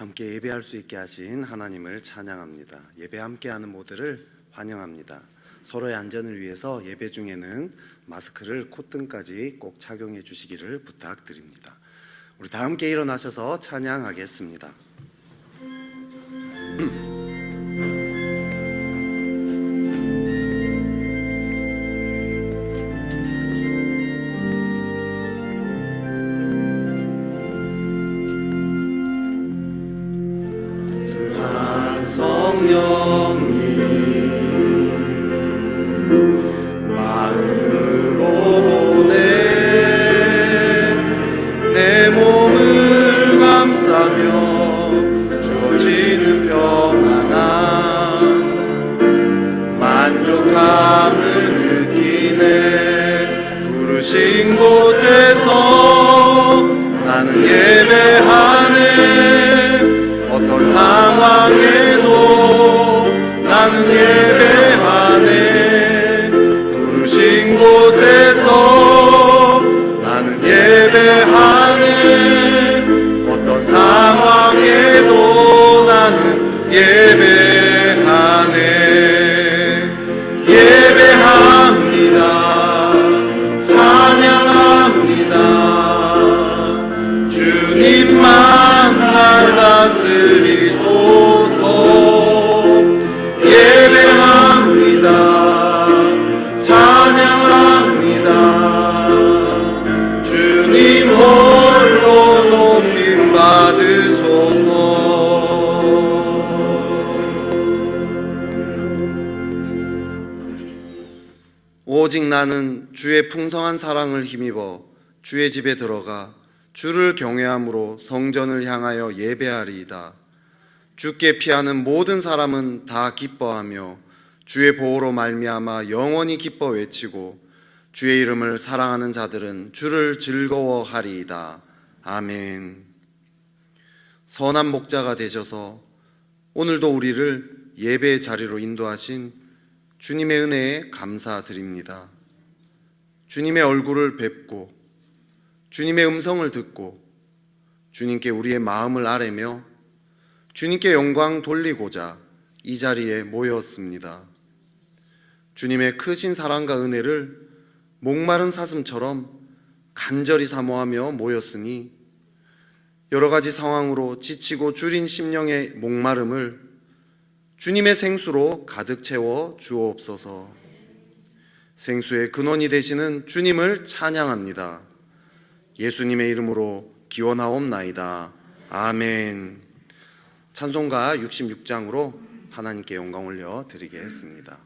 함께 예배할 수 있게 하신 하나님을 찬양합니다. 예배 함께하는 모두를 환영합니다. 서로의 안전을 위해서 예배 중에는 마스크를 콧등까지 꼭 착용해 주시기를 부탁드립니다. 우리 다 함께 일어나셔서 찬양하겠습니다. 성령님 마음으로 보내 내 몸을 감싸며 주어지는 평안함 만족함을 느끼네. 부르신 곳에서 나는 예배하네. 어떤 상황에도 나는 예배하네. 부르신 곳에서 나는 예배하네. 어떤 상황에도 나는 예배하네. 예배합니다. 찬양합니다. 주님만 날 다스리소서. 예배합니다. 찬양합니다. 주님 홀로 높임 받으소서. 오직 나는 주의 풍성한 사랑을 힘입어 주의 집에 들어가 주를 경외함으로 성전을 향하여 예배하리이다. 주께 피하는 모든 사람은 다 기뻐하며 주의 보호로 말미암아 영원히 기뻐 외치고 주의 이름을 사랑하는 자들은 주를 즐거워하리이다. 아멘. 선한 목자가 되셔서 오늘도 우리를 예배의 자리로 인도하신 주님의 은혜에 감사드립니다. 주님의 얼굴을 뵙고 주님의 음성을 듣고 주님께 우리의 마음을 아뢰며 주님께 영광 돌리고자 이 자리에 모였습니다. 주님의 크신 사랑과 은혜를 목마른 사슴처럼 간절히 사모하며 모였으니 여러 가지 상황으로 지치고 줄인 심령의 목마름을 주님의 생수로 가득 채워 주옵소서. 생수의 근원이 되시는 주님을 찬양합니다. 예수님의 이름으로 기원하옵나이다. 아멘. 찬송가 66장으로 하나님께 영광 올려 드리겠습니다.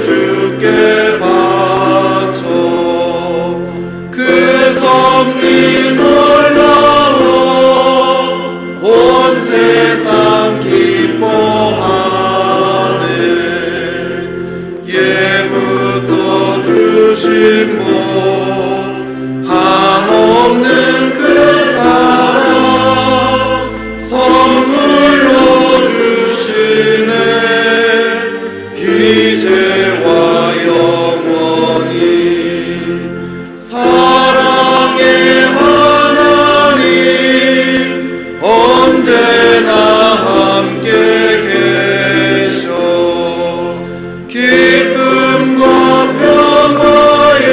주께 바쳐 그 섭리 놀라워 온 세상 기뻐하네. 예부터 주신 복 한없는 그 사랑 선물로 주시네. 이제와 영원히 사랑의 하나님 언제나 함께 계셔. 기쁨과 평화에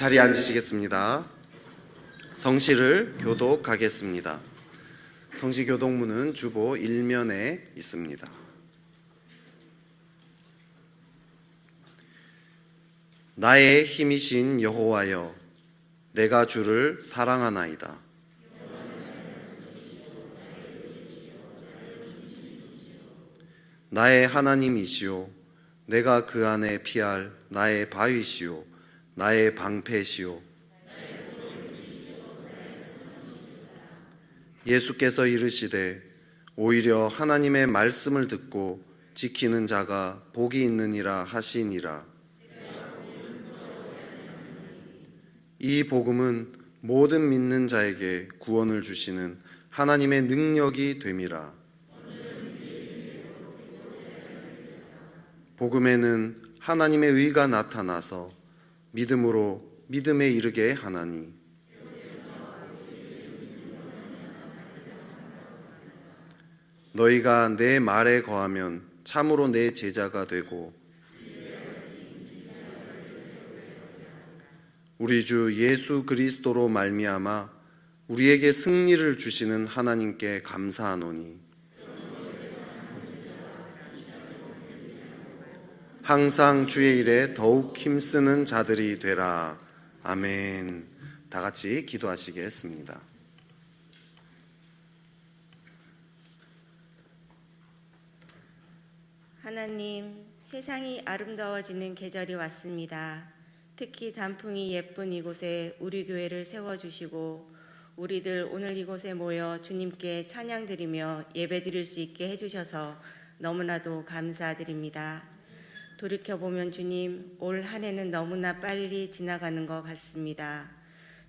자리에 앉으시겠습니다. 성시를 교독하겠습니다. 성시 교독문은 주보 1면에 있습니다. 나의 힘이신 여호와여, 내가 주를 사랑하나이다. 나의 하나님이시오, 내가 그 안에 피할 나의 바위시오, 나의 방패시오. 예수께서 이르시되 오히려 하나님의 말씀을 듣고 지키는 자가 복이 있느니라 하시니라. 이 복음은 모든 믿는 자에게 구원을 주시는 하나님의 능력이 됨이라. 복음에는 하나님의 의가 나타나서 믿음으로 믿음에 이르게 하나니, 너희가 내 말에 거하면 참으로 내 제자가 되고 우리 주 예수 그리스도로 말미암아 우리에게 승리를 주시는 하나님께 감사하노니, 항상 주의 일에 더욱 힘쓰는 자들이 되라. 아멘. 다 같이 기도하시겠습니다. 하나님, 세상이 아름다워지는 계절이 왔습니다. 특히 단풍이 예쁜 이곳에 우리 교회를 세워주시고 우리들 오늘 이곳에 모여 주님께 찬양드리며 예배드릴 수 있게 해주셔서 너무나도 감사드립니다. 돌이켜보면 주님, 올 한 해는 너무나 빨리 지나가는 것 같습니다.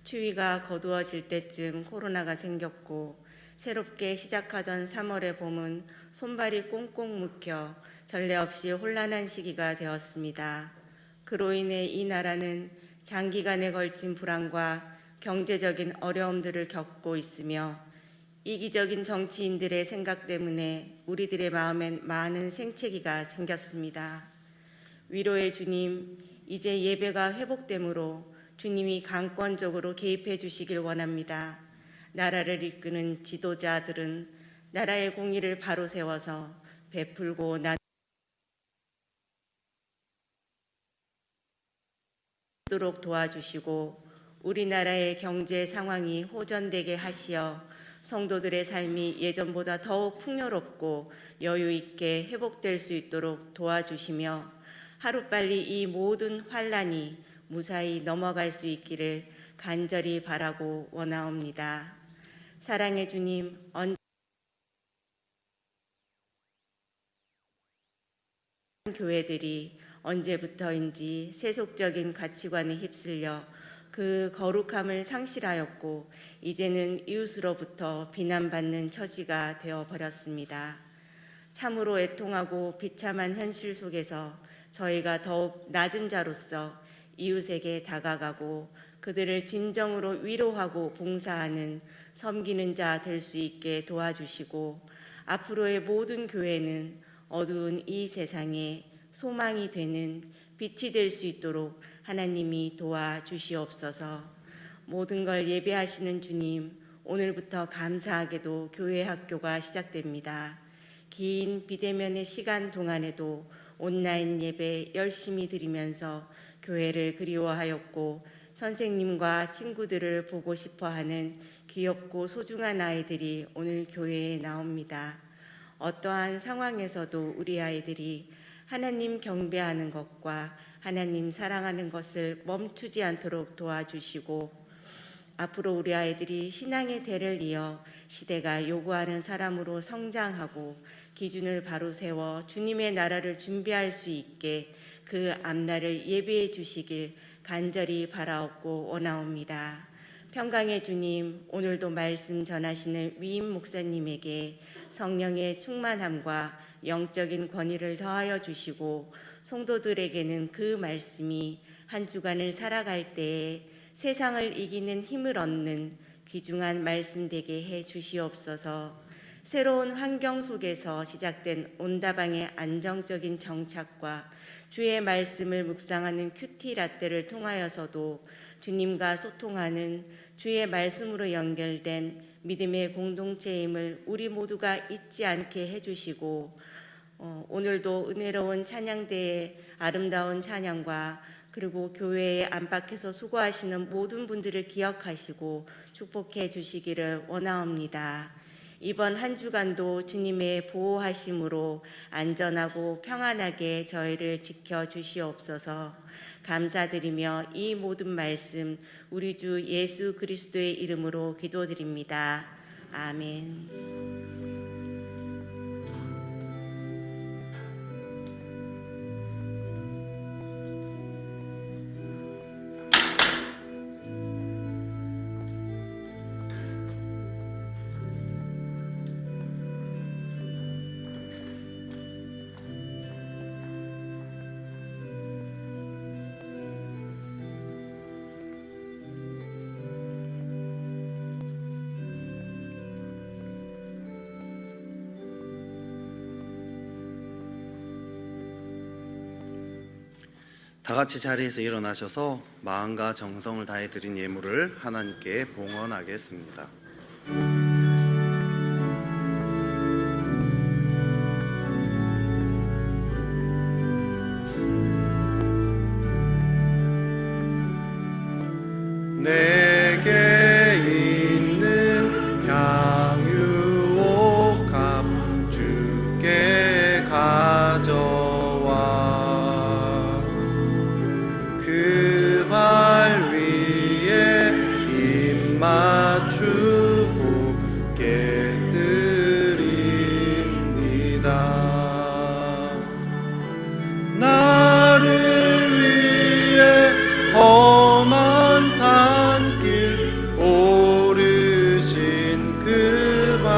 추위가 거두어질 때쯤 코로나가 생겼고 새롭게 시작하던 3월의 봄은 손발이 꽁꽁 묶여 전례 없이 혼란한 시기가 되었습니다. 그로 인해 이 나라는 장기간에 걸친 불안과 경제적인 어려움들을 겪고 있으며 이기적인 정치인들의 생각 때문에 우리들의 마음엔 많은 생채기가 생겼습니다. 위로의 주님, 이제 예배가 회복되므로 주님이 강권적으로 개입해 주시길 원합니다. 나라를 이끄는 지도자들은 나라의 공의를 바로 세워서 베풀고 나누도록 도와주시고 우리나라의 경제 상황이 호전되게 하시어 성도들의 삶이 예전보다 더욱 풍요롭고 여유 있게 회복될 수 있도록 도와주시며 하루빨리 이 모든 환란이 무사히 넘어갈 수 있기를 간절히 바라고 원하옵니다. 사랑의 주님, 교회들이 언제부터인지 세속적인 가치관에 휩쓸려 그 거룩함을 상실하였고 이제는 이웃으로부터 비난받는 처지가 되어버렸습니다. 참으로 애통하고 비참한 현실 속에서 저희가 더욱 낮은 자로서 이웃에게 다가가고 그들을 진정으로 위로하고 봉사하는 섬기는 자 될 수 있게 도와주시고 앞으로의 모든 교회는 어두운 이 세상에 소망이 되는 빛이 될 수 있도록 하나님이 도와주시옵소서. 모든 걸 예배하시는 주님, 오늘부터 감사하게도 교회 학교가 시작됩니다. 긴 비대면의 시간 동안에도 온라인 예배 열심히 드리면서 교회를 그리워하였고 선생님과 친구들을 보고 싶어하는 귀엽고 소중한 아이들이 오늘 교회에 나옵니다. 어떠한 상황에서도 우리 아이들이 하나님 경배하는 것과 하나님 사랑하는 것을 멈추지 않도록 도와주시고 앞으로 우리 아이들이 신앙의 대를 이어 시대가 요구하는 사람으로 성장하고 기준을 바로 세워 주님의 나라를 준비할 수 있게 그 앞날을 예비해 주시길 간절히 바라옵고 원하옵니다. 평강의 주님, 오늘도 말씀 전하시는 위임 목사님에게 성령의 충만함과 영적인 권위를 더하여 주시고 성도들에게는 그 말씀이 한 주간을 살아갈 때에 세상을 이기는 힘을 얻는 귀중한 말씀 되게 해 주시옵소서. 새로운 환경 속에서 시작된 온다방의 안정적인 정착과 주의 말씀을 묵상하는 큐티 라떼를 통하여서도 주님과 소통하는 주의 말씀으로 연결된 믿음의 공동체임을 우리 모두가 잊지 않게 해주시고 오늘도 은혜로운 찬양대의 아름다운 찬양과 그리고 교회에 안팎에서 수고하시는 모든 분들을 기억하시고 축복해 주시기를 원하옵니다. 이번 한 주간도 주님의 보호하심으로 안전하고 평안하게 저희를 지켜 주시옵소서. 감사드리며 이 모든 말씀 우리 주 예수 그리스도의 이름으로 기도드립니다. 아멘. 다 같이 자리에서 일어나셔서 마음과 정성을 다해 드린 예물을 하나님께 봉헌하겠습니다. 내게 있는 향유옥합 주께 가져와 그 발 위에 입 맞추고 깨뜨립니다. 나를 위해 험한 산길 오르신 그 발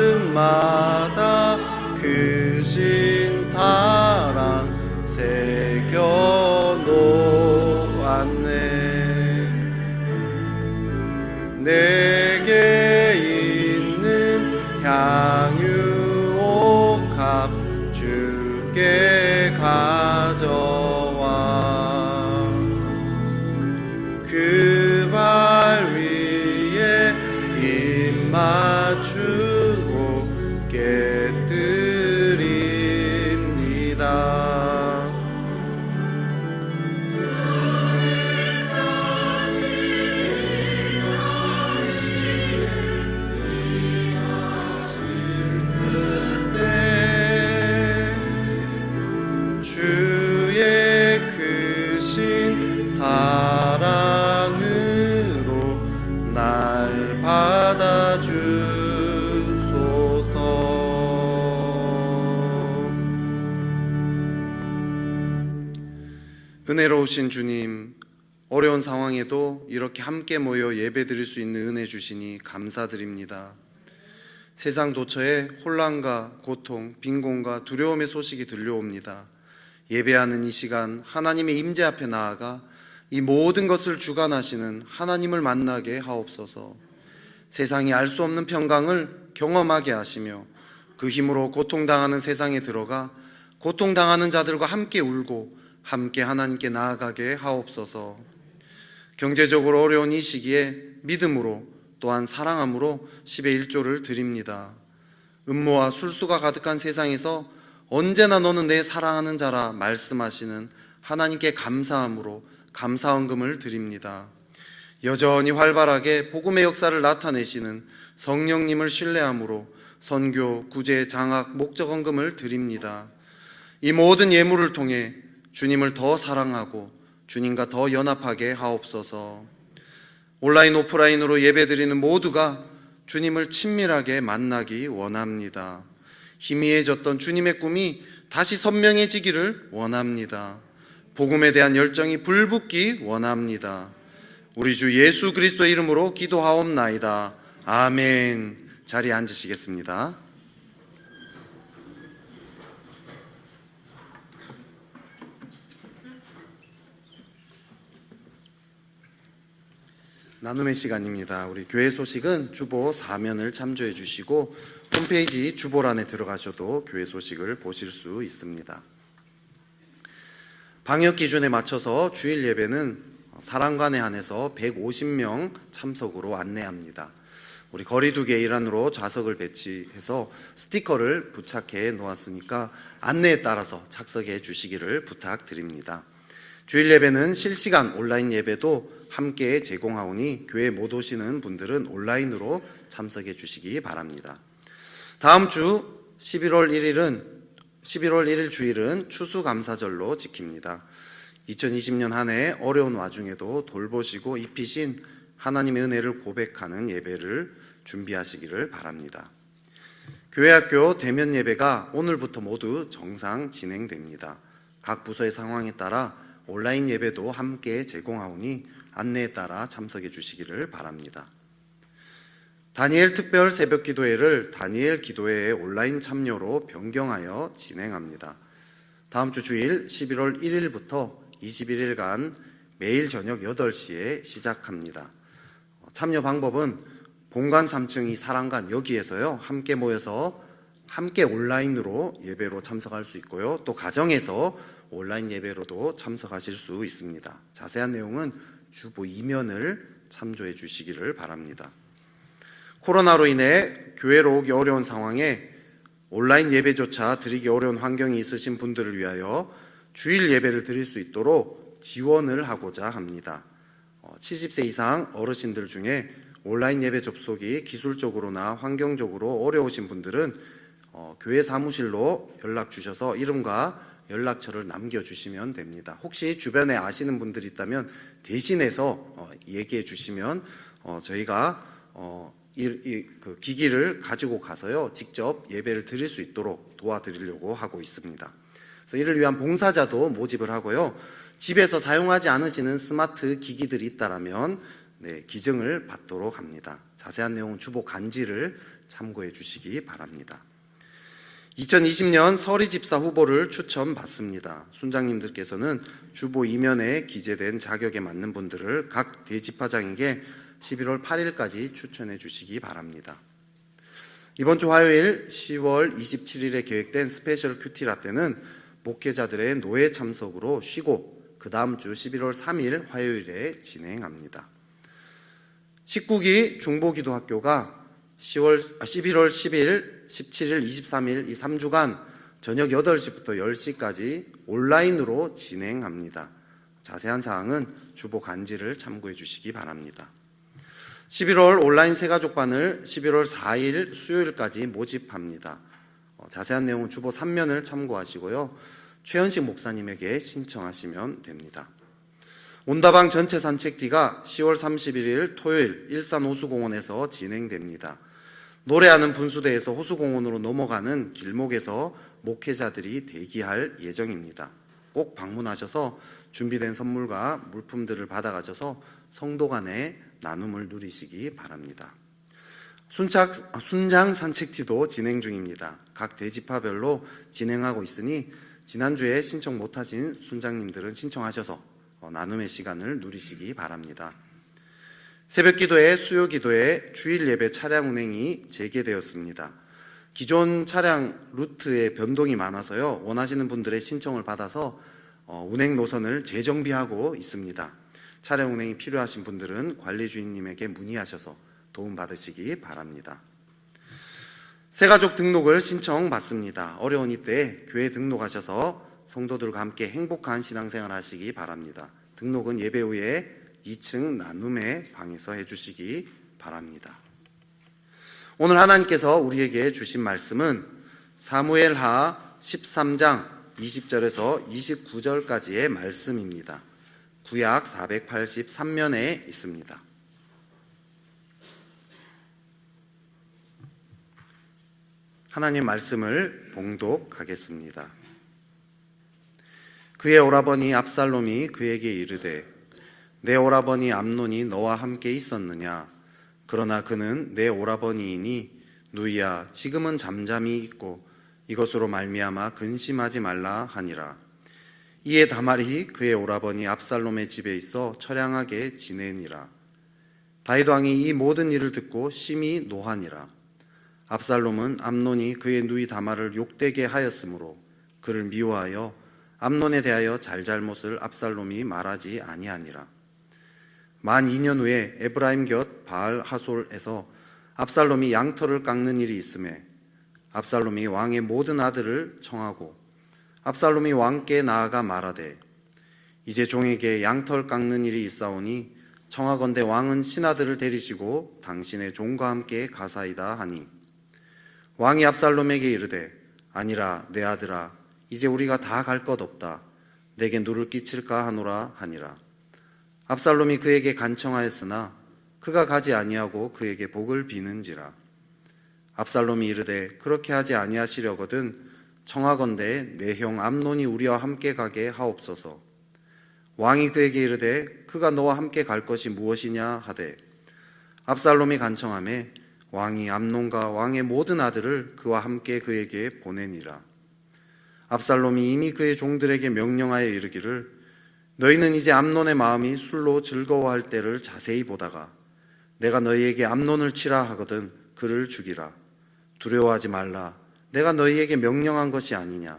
걸음마다 크신 사랑 새겨 놓았네. 내게 있는 향유옥합 주께 가져와 그 발 위에 입 맞추고 깨뜨립니다. 그때 주의 크신 사랑으로 날 받아주소서. 은혜로우신 주님, 어려운 상황에도 이렇게 함께 모여 예배드릴 수 있는 은혜 주시니 감사드립니다. 세상 도처에 혼란과 고통, 빈곤과 두려움의 소식이 들려옵니다. 예배하는 이 시간 하나님의 임재 앞에 나아가 이 모든 것을 주관하시는 하나님을 만나게 하옵소서. 세상이 알 수 없는 평강을 경험하게 하시며 그 힘으로 고통당하는 세상에 들어가 고통당하는 자들과 함께 울고 함께 하나님께 나아가게 하옵소서. 경제적으로 어려운 이 시기에 믿음으로 또한 사랑함으로 10의 1조를 드립니다. 음모와 술수가 가득한 세상에서 언제나 너는 내 사랑하는 자라 말씀하시는 하나님께 감사함으로 감사헌금을 드립니다. 여전히 활발하게 복음의 역사를 나타내시는 성령님을 신뢰함으로 선교, 구제, 장학, 목적헌금을 드립니다. 이 모든 예물을 통해 주님을 더 사랑하고 주님과 더 연합하게 하옵소서. 온라인, 오프라인으로 예배드리는 모두가 주님을 친밀하게 만나기 원합니다. 희미해졌던 주님의 꿈이 다시 선명해지기를 원합니다. 복음에 대한 열정이 불붙기 원합니다. 우리 주 예수 그리스도의 이름으로 기도하옵나이다. 아멘. 자리에 앉으시겠습니다. 나눔의 시간입니다. 우리 교회 소식은 주보 4면을 참조해 주시고 홈페이지 주보란에 들어가셔도 교회 소식을 보실 수 있습니다. 방역 기준에 맞춰서 주일 예배는 사랑관에 한해서 150명 참석으로 안내합니다. 우리 거리두기 일환으로 좌석을 배치해서 스티커를 부착해 놓았으니까 안내에 따라서 착석해 주시기를 부탁드립니다. 주일 예배는 실시간 온라인 예배도 함께 제공하오니 교회 못 오시는 분들은 온라인으로 참석해 주시기 바랍니다. 다음 주 11월 1일 주일은 추수감사절로 지킵니다. 2020년 한 해 어려운 와중에도 돌보시고 입히신 하나님의 은혜를 고백하는 예배를 준비하시기를 바랍니다. 교회학교 대면 예배가 오늘부터 모두 정상 진행됩니다. 각 부서의 상황에 따라 온라인 예배도 함께 제공하오니 안내에 따라 참석해 주시기를 바랍니다. 다니엘 특별 새벽 기도회를 다니엘 기도회의 온라인 참여로 변경하여 진행합니다. 다음 주 주일 11월 1일부터 21일간 매일 저녁 8시에 시작합니다. 참여 방법은 본관 3층 이 사랑관 여기에서요 함께 모여서 함께 온라인으로 예배로 참석할 수 있고요, 또 가정에서 온라인 예배로도 참석하실 수 있습니다. 자세한 내용은 주보 2면을 참조해 주시기를 바랍니다. 코로나로 인해 교회로 오기 어려운 상황에 온라인 예배조차 드리기 어려운 환경이 있으신 분들을 위하여 주일 예배를 드릴 수 있도록 지원을 하고자 합니다. 70세 이상 어르신들 중에 온라인 예배 접속이 기술적으로나 환경적으로 어려우신 분들은 교회 사무실로 연락 주셔서 이름과 연락처를 남겨주시면 됩니다. 혹시 주변에 아시는 분들이 있다면 대신해서 얘기해 주시면 저희가 그 기기를 가지고 가서요 직접 예배를 드릴 수 있도록 도와드리려고 하고 있습니다. 그래서 이를 위한 봉사자도 모집을 하고요, 집에서 사용하지 않으시는 스마트 기기들이 있다라면 기증을 받도록 합니다. 자세한 내용은 주보 간지를 참고해 주시기 바랍니다. 2020년 서리집사 후보를 추천받습니다. 순장님들께서는 주보 2면에 기재된 자격에 맞는 분들을 각 대집화장에게 11월 8일까지 추천해 주시기 바랍니다. 이번 주 화요일 10월 27일에 계획된 스페셜 큐티 라떼는 목회자들의 노예 참석으로 쉬고 그 다음 주 11월 3일 화요일에 진행합니다. 19기 중보기도학교가 11월 10일, 17일, 23일 이 3주간 저녁 8시부터 10시까지 온라인으로 진행합니다. 자세한 사항은 주보 간지를 참고해 주시기 바랍니다. 11월 온라인 새가족반을 11월 4일 수요일까지 모집합니다. 자세한 내용은 주보 3면을 참고하시고요, 최현식 목사님에게 신청하시면 됩니다. 온다방 전체 산책티가 10월 31일 토요일 일산 호수공원에서 진행됩니다. 노래하는 분수대에서 호수공원으로 넘어가는 길목에서 목회자들이 대기할 예정입니다. 꼭 방문하셔서 준비된 선물과 물품들을 받아가셔서 성도 간의 나눔을 누리시기 바랍니다. 순장 산책티도 진행 중입니다. 각 대지파별로 진행하고 있으니 지난주에 신청 못하신 순장님들은 신청하셔서 나눔의 시간을 누리시기 바랍니다. 새벽기도회, 수요기도회, 주일 예배 차량 운행이 재개되었습니다. 기존 차량 루트에 변동이 많아서요 원하시는 분들의 신청을 받아서 운행 노선을 재정비하고 있습니다. 차량 운행이 필요하신 분들은 관리주인님에게 문의하셔서 도움받으시기 바랍니다. 새가족 등록을 신청받습니다. 어려운 이때 교회 등록하셔서 성도들과 함께 행복한 신앙생활 하시기 바랍니다. 등록은 예배 후에 2층 나눔의 방에서 해주시기 바랍니다. 오늘 하나님께서 우리에게 주신 말씀은 사무엘하 13장 20절에서 29절까지의 말씀입니다. 구약 483면에 있습니다. 하나님 말씀을 봉독하겠습니다. 그의 오라버니 압살롬이 그에게 이르되 내 오라버니 암논이 너와 함께 있었느냐? 그러나 그는 내 오라버니이니 누이야 지금은 잠잠히 있고 이것으로 말미암아 근심하지 말라 하니라. 이에 다말이 그의 오라버니 압살롬의 집에 있어 처량하게 지내니라. 다윗 왕이 이 모든 일을 듣고 심히 노하니라. 압살롬은 암논이 그의 누이 다말을 욕되게 하였으므로 그를 미워하여 암논에 대하여 잘잘못을 압살롬이 말하지 아니하니라. 만 2년 후에 에브라임 곁 바알 하솔에서 압살롬이 양털을 깎는 일이 있음에 압살롬이 왕의 모든 아들을 청하고 압살롬이 왕께 나아가 말하되 이제 종에게 양털 깎는 일이 있사오니 청하건대 왕은 신하들을 데리시고 당신의 종과 함께 가사이다 하니 왕이 압살롬에게 이르되 아니라 내 아들아 이제 우리가 다 갈 것 없다 내게 누를 끼칠까 하노라 하니라. 압살롬이 그에게 간청하였으나 그가 가지 아니하고 그에게 복을 비는지라. 압살롬이 이르되 그렇게 하지 아니하시려거든 청하건대 내 형 암논이 우리와 함께 가게 하옵소서. 왕이 그에게 이르되 그가 너와 함께 갈 것이 무엇이냐 하되 압살롬이 간청하매 왕이 암논과 왕의 모든 아들을 그와 함께 그에게 보내니라. 압살롬이 이미 그의 종들에게 명령하여 이르기를 너희는 이제 암논의 마음이 술로 즐거워할 때를 자세히 보다가 내가 너희에게 암논을 치라 하거든 그를 죽이라. 두려워하지 말라. 내가 너희에게 명령한 것이 아니냐.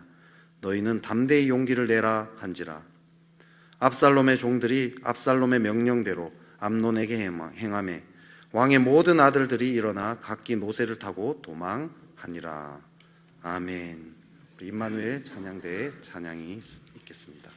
너희는 담대히 용기를 내라 한지라. 압살롬의 종들이 압살롬의 명령대로 암논에게 행하매 왕의 모든 아들들이 일어나 각기 노새를 타고 도망하니라. 아멘. 우리 임마누엘 찬양대에 찬양이 있겠습니다.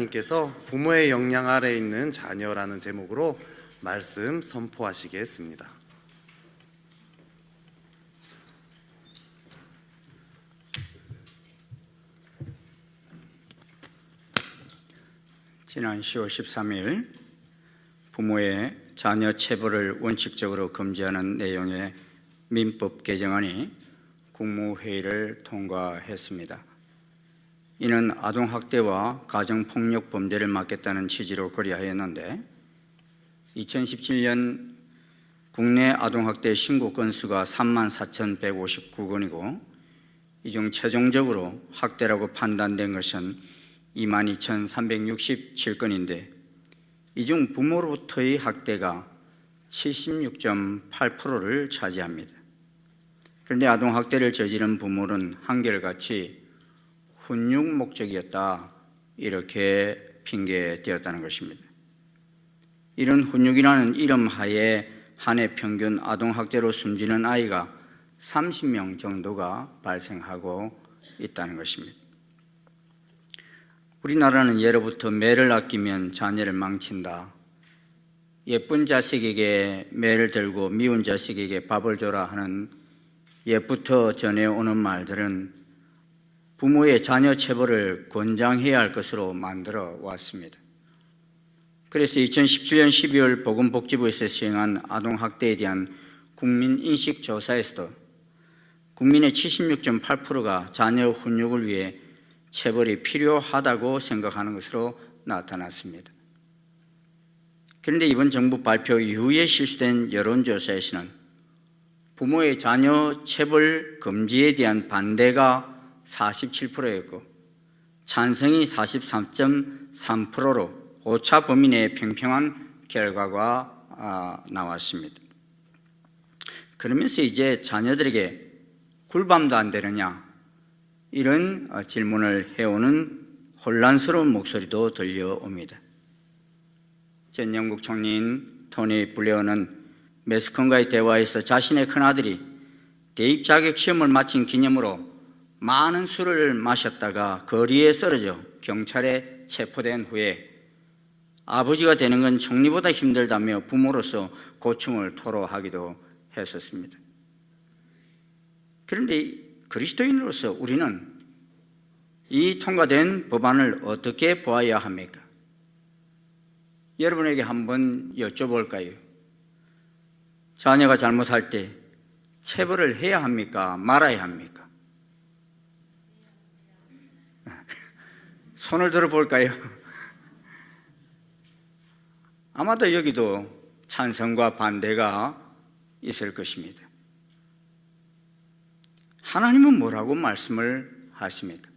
목사님께서 부모의 영향 아래 있는 자녀라는 제목으로 말씀 선포하시겠습니다. 지난 10월 13일 부모의 자녀 체벌을 원칙적으로 금지하는 내용의 민법 개정안이 국무회의를 통과했습니다. 이는 아동학대와 가정폭력 범죄를 막겠다는 취지로 그리하였는데 2017년 국내 아동학대 신고 건수가 34,159건이고 이 중 최종적으로 학대라고 판단된 것은 22,367건인데 이 중 부모로부터의 학대가 76.8%를 차지합니다. 그런데 아동학대를 저지른 부모는 한결같이 훈육 목적이었다 이렇게 핑계대었다는 것입니다. 이런 훈육이라는 이름 하에 한 해 평균 아동학대로 숨지는 아이가 30명 정도가 발생하고 있다는 것입니다. 우리나라는 예로부터 매를 아끼면 자녀를 망친다, 예쁜 자식에게 매를 들고 미운 자식에게 밥을 줘라 하는 옛부터 전해오는 말들은 부모의 자녀 체벌을 권장해야 할 것으로 만들어 왔습니다. 그래서 2017년 12월 보건복지부에서 시행한 아동학대에 대한 국민인식조사에서도 국민의 76.8%가 자녀 훈육을 위해 체벌이 필요하다고 생각하는 것으로 나타났습니다. 그런데 이번 정부 발표 이후에 실시된 여론조사에서는 부모의 자녀 체벌 금지에 대한 반대가 47%였고 찬성이 43.3%로 오차 범위 내에 평평한 결과가 나왔습니다. 그러면서 이제 자녀들에게 굴밤도 안 되느냐 이런 질문을 해오는 혼란스러운 목소리도 들려옵니다. 전 영국 총리인 토니 블레어는 매스컴과의 대화에서 자신의 큰아들이 대입 자격 시험을 마친 기념으로 많은 술을 마셨다가 거리에 쓰러져 경찰에 체포된 후에 아버지가 되는 건 총리보다 힘들다며 부모로서 고충을 토로하기도 했었습니다. 그런데 그리스도인으로서 우리는 이 통과된 법안을 어떻게 보아야 합니까? 여러분에게 한번 여쭤볼까요? 자녀가 잘못할 때 체벌을 해야 합니까? 말아야 합니까? 손을 들어볼까요? 아마도 여기도 찬성과 반대가 있을 것입니다. 하나님은 뭐라고 말씀을 하십니까?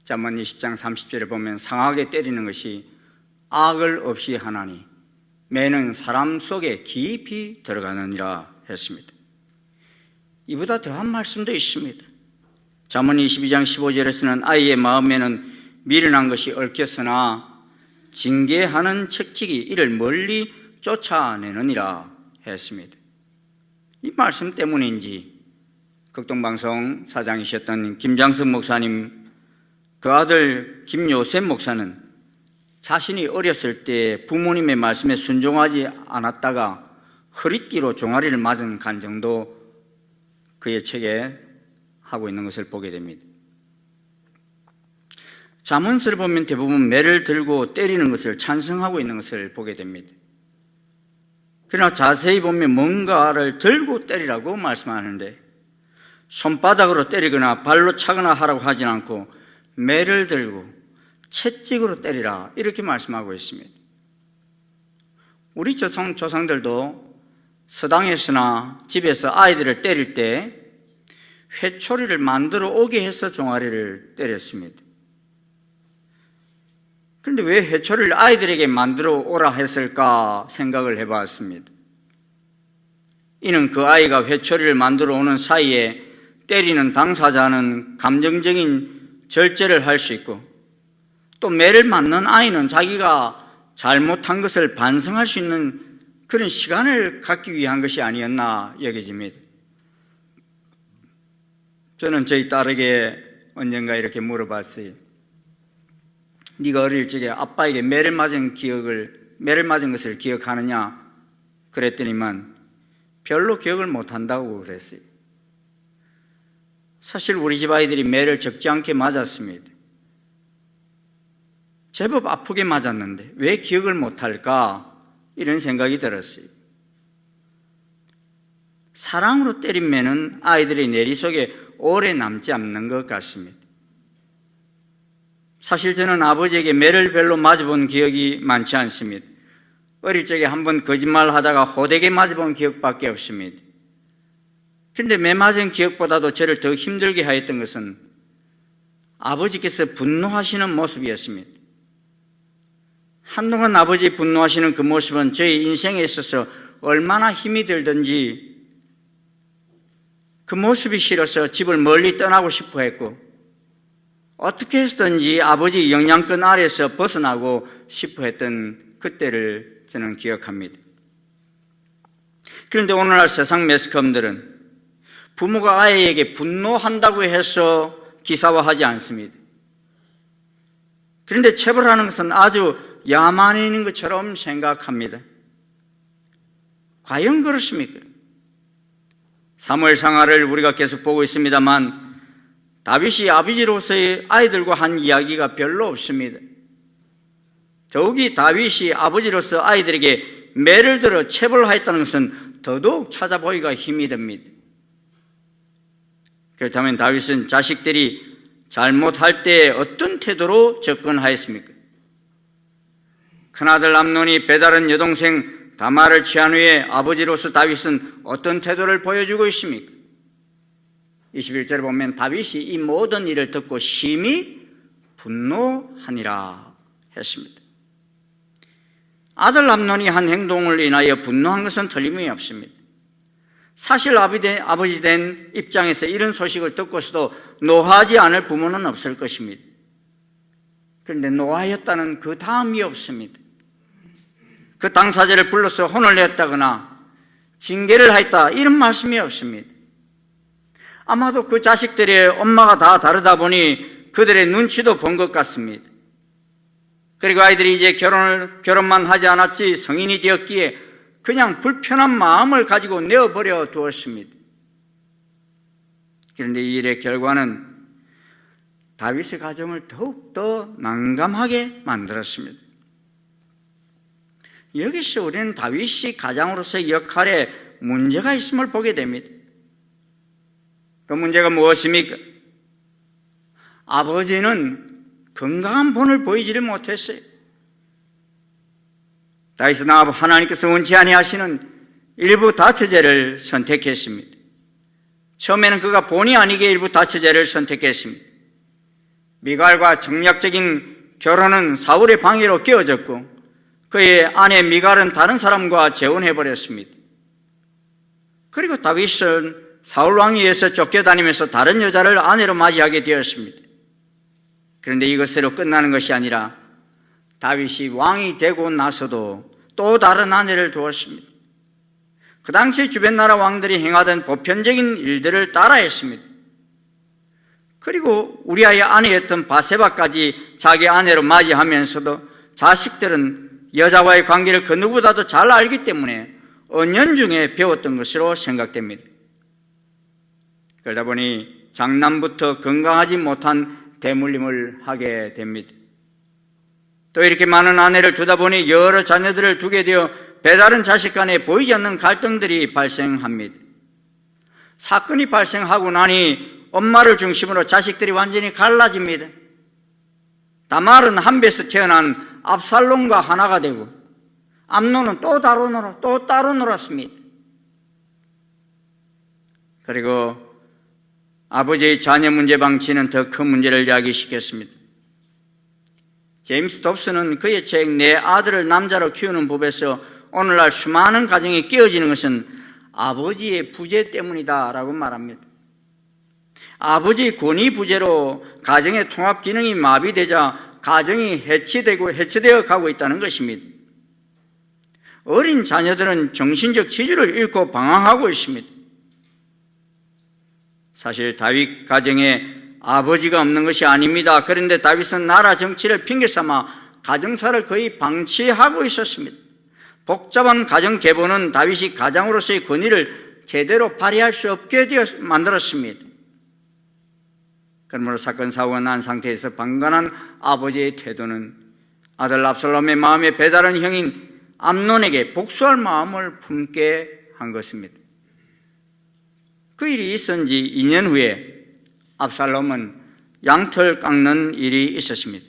잠언 20장 30절에 보면 상하게 때리는 것이 악을 없이 하나니 매는 사람 속에 깊이 들어가느니라 했습니다. 이보다 더한 말씀도 있습니다. 잠언 22장 15절에서는 아이의 마음에는 미련한 것이 얽혔으나 징계하는 책칙이 이를 멀리 쫓아내느니라 했습니다. 이 말씀 때문인지 극동방송 사장이셨던 김장석 목사님, 그 아들 김요셉 목사는 자신이 어렸을 때 부모님의 말씀에 순종하지 않았다가 허리띠로 종아리를 맞은 간증도 그의 책에 하고 있는 것을 보게 됩니다. 잠언서를 보면 대부분 매를 들고 때리는 것을 찬성하고 있는 것을 보게 됩니다. 그러나 자세히 보면 뭔가를 들고 때리라고 말씀하는데 손바닥으로 때리거나 발로 차거나 하라고 하진 않고 매를 들고 채찍으로 때리라 이렇게 말씀하고 있습니다. 우리 조상들도 서당에서나 집에서 아이들을 때릴 때 회초리를 만들어 오게 해서 종아리를 때렸습니다. 그런데 왜 회초리를 아이들에게 만들어 오라 했을까 생각을 해봤습니다. 이는 그 아이가 회초리를 만들어 오는 사이에 때리는 당사자는 감정적인 절제를 할 수 있고 또 매를 맞는 아이는 자기가 잘못한 것을 반성할 수 있는 그런 시간을 갖기 위한 것이 아니었나 여겨집니다. 저는 저희 딸에게 언젠가 이렇게 물어봤어요. 네가 어릴 적에 아빠에게 매를 맞은 것을 기억하느냐 그랬더니만 별로 기억을 못한다고 그랬어요. 사실 우리 집 아이들이 매를 적지 않게 맞았습니다. 제법 아프게 맞았는데 왜 기억을 못할까 이런 생각이 들었어요. 사랑으로 때린 매는 아이들의 내리 속에 오래 남지 않는 것 같습니다. 사실 저는 아버지에게 매를 별로 맞아본 기억이 많지 않습니다. 어릴 적에 한번 거짓말하다가 호되게 맞아본 기억밖에 없습니다. 그런데 매 맞은 기억보다도 저를 더 힘들게 하였던 것은 아버지께서 분노하시는 모습이었습니다. 한동안 아버지 분노하시는 그 모습은 저희 인생에 있어서 얼마나 힘이 들든지 그 모습이 싫어서 집을 멀리 떠나고 싶어 했고 어떻게 해서든지 아버지 영향권 아래에서 벗어나고 싶어 했던 그때를 저는 기억합니다. 그런데 오늘날 세상 매스컴들은 부모가 아이에게 분노한다고 해서 기사화하지 않습니다. 그런데 체벌하는 것은 아주 야만인 것처럼 생각합니다. 과연 그렇습니까? 사무엘상하를 우리가 계속 보고 있습니다만 다윗이 아버지로서의 아이들과 한 이야기가 별로 없습니다. 더욱이 다윗이 아버지로서 아이들에게 매를 들어 체벌하였다는 것은 더더욱 찾아보기가 힘이 듭니다. 그렇다면 다윗은 자식들이 잘못할 때 어떤 태도로 접근하였습니까? 큰아들 암논이 배다른 여동생 다말을 취한 후에 아버지로서 다윗은 어떤 태도를 보여주고 있습니까? 21절에 보면 다윗이 이 모든 일을 듣고 심히 분노하니라 했습니다. 아들 암논이 한 행동을 인하여 분노한 것은 틀림이 없습니다. 사실 아버지 된 입장에서 이런 소식을 듣고서도 노하지 않을 부모는 없을 것입니다. 그런데 노하였다는 그 다음이 없습니다. 그 당사자를 불러서 혼을 냈다거나 징계를 하였다 이런 말씀이 없습니다. 아마도 그 자식들의 엄마가 다 다르다 보니 그들의 눈치도 본 것 같습니다. 그리고 아이들이 이제 결혼만 하지 않았지 성인이 되었기에 그냥 불편한 마음을 가지고 내어버려 두었습니다. 그런데 이 일의 결과는 다윗의 가정을 더욱더 난감하게 만들었습니다. 여기서 우리는 다윗이 가장으로서의 역할에 문제가 있음을 보게 됩니다. 그 문제가 무엇입니까? 아버지는 건강한 본을 보이지를 못했어요. 다윗은 하나님께서 원치 아니하시는 일부 다처제를 선택했습니다. 처음에는 그가 본의 아니게 일부 다처제를 선택했습니다. 미갈과 정략적인 결혼은 사울의 방해로 깨어졌고 그의 아내 미갈은 다른 사람과 재혼해버렸습니다. 그리고 다윗은 사울 왕에 의해서 쫓겨다니면서 다른 여자를 아내로 맞이하게 되었습니다. 그런데 이것으로 끝나는 것이 아니라 다윗이 왕이 되고 나서도 또 다른 아내를 두었습니다. 그 당시 주변 나라 왕들이 행하던 보편적인 일들을 따라했습니다. 그리고 우리아의 아내였던 바세바까지 자기 아내로 맞이하면서도 자식들은 여자와의 관계를 그 누구보다도 잘 알기 때문에 은연중에 배웠던 것으로 생각됩니다. 그러다 보니 장남부터 건강하지 못한 대물림을 하게 됩니다. 또 이렇게 많은 아내를 두다 보니 여러 자녀들을 두게 되어 배다른 자식 간에 보이지 않는 갈등들이 발생합니다. 사건이 발생하고 나니 엄마를 중심으로 자식들이 완전히 갈라집니다. 다말은 한 배에서 태어난 압살롬과 하나가 되고 암논은 또 따로 놀았습니다. 그리고 아버지의 자녀 문제 방치는 더 큰 문제를 야기시켰습니다. 제임스 dobson은 그의 책 내 아들을 남자로 키우는 법에서 오늘날 수많은 가정이 깨어지는 것은 아버지의 부재 때문이다 라고 말합니다. 아버지의 권위 부재로 가정의 통합 기능이 마비되자 가정이 해체되어 가고 있다는 것입니다. 어린 자녀들은 정신적 지주를 잃고 방황하고 있습니다. 사실 다윗 가정에 아버지가 없는 것이 아닙니다. 그런데 다윗은 나라 정치를 핑계삼아 가정사를 거의 방치하고 있었습니다. 복잡한 가정 계보는 다윗이 가장으로서의 권위를 제대로 발휘할 수 없게 만들었습니다. 그러므로 사건 사고가 난 상태에서 방관한 아버지의 태도는 아들 압살롬의 마음에 배다른 형인 암논에게 복수할 마음을 품게 한 것입니다. 그 일이 있은 지 2년 후에 압살롬은 양털 깎는 일이 있었습니다.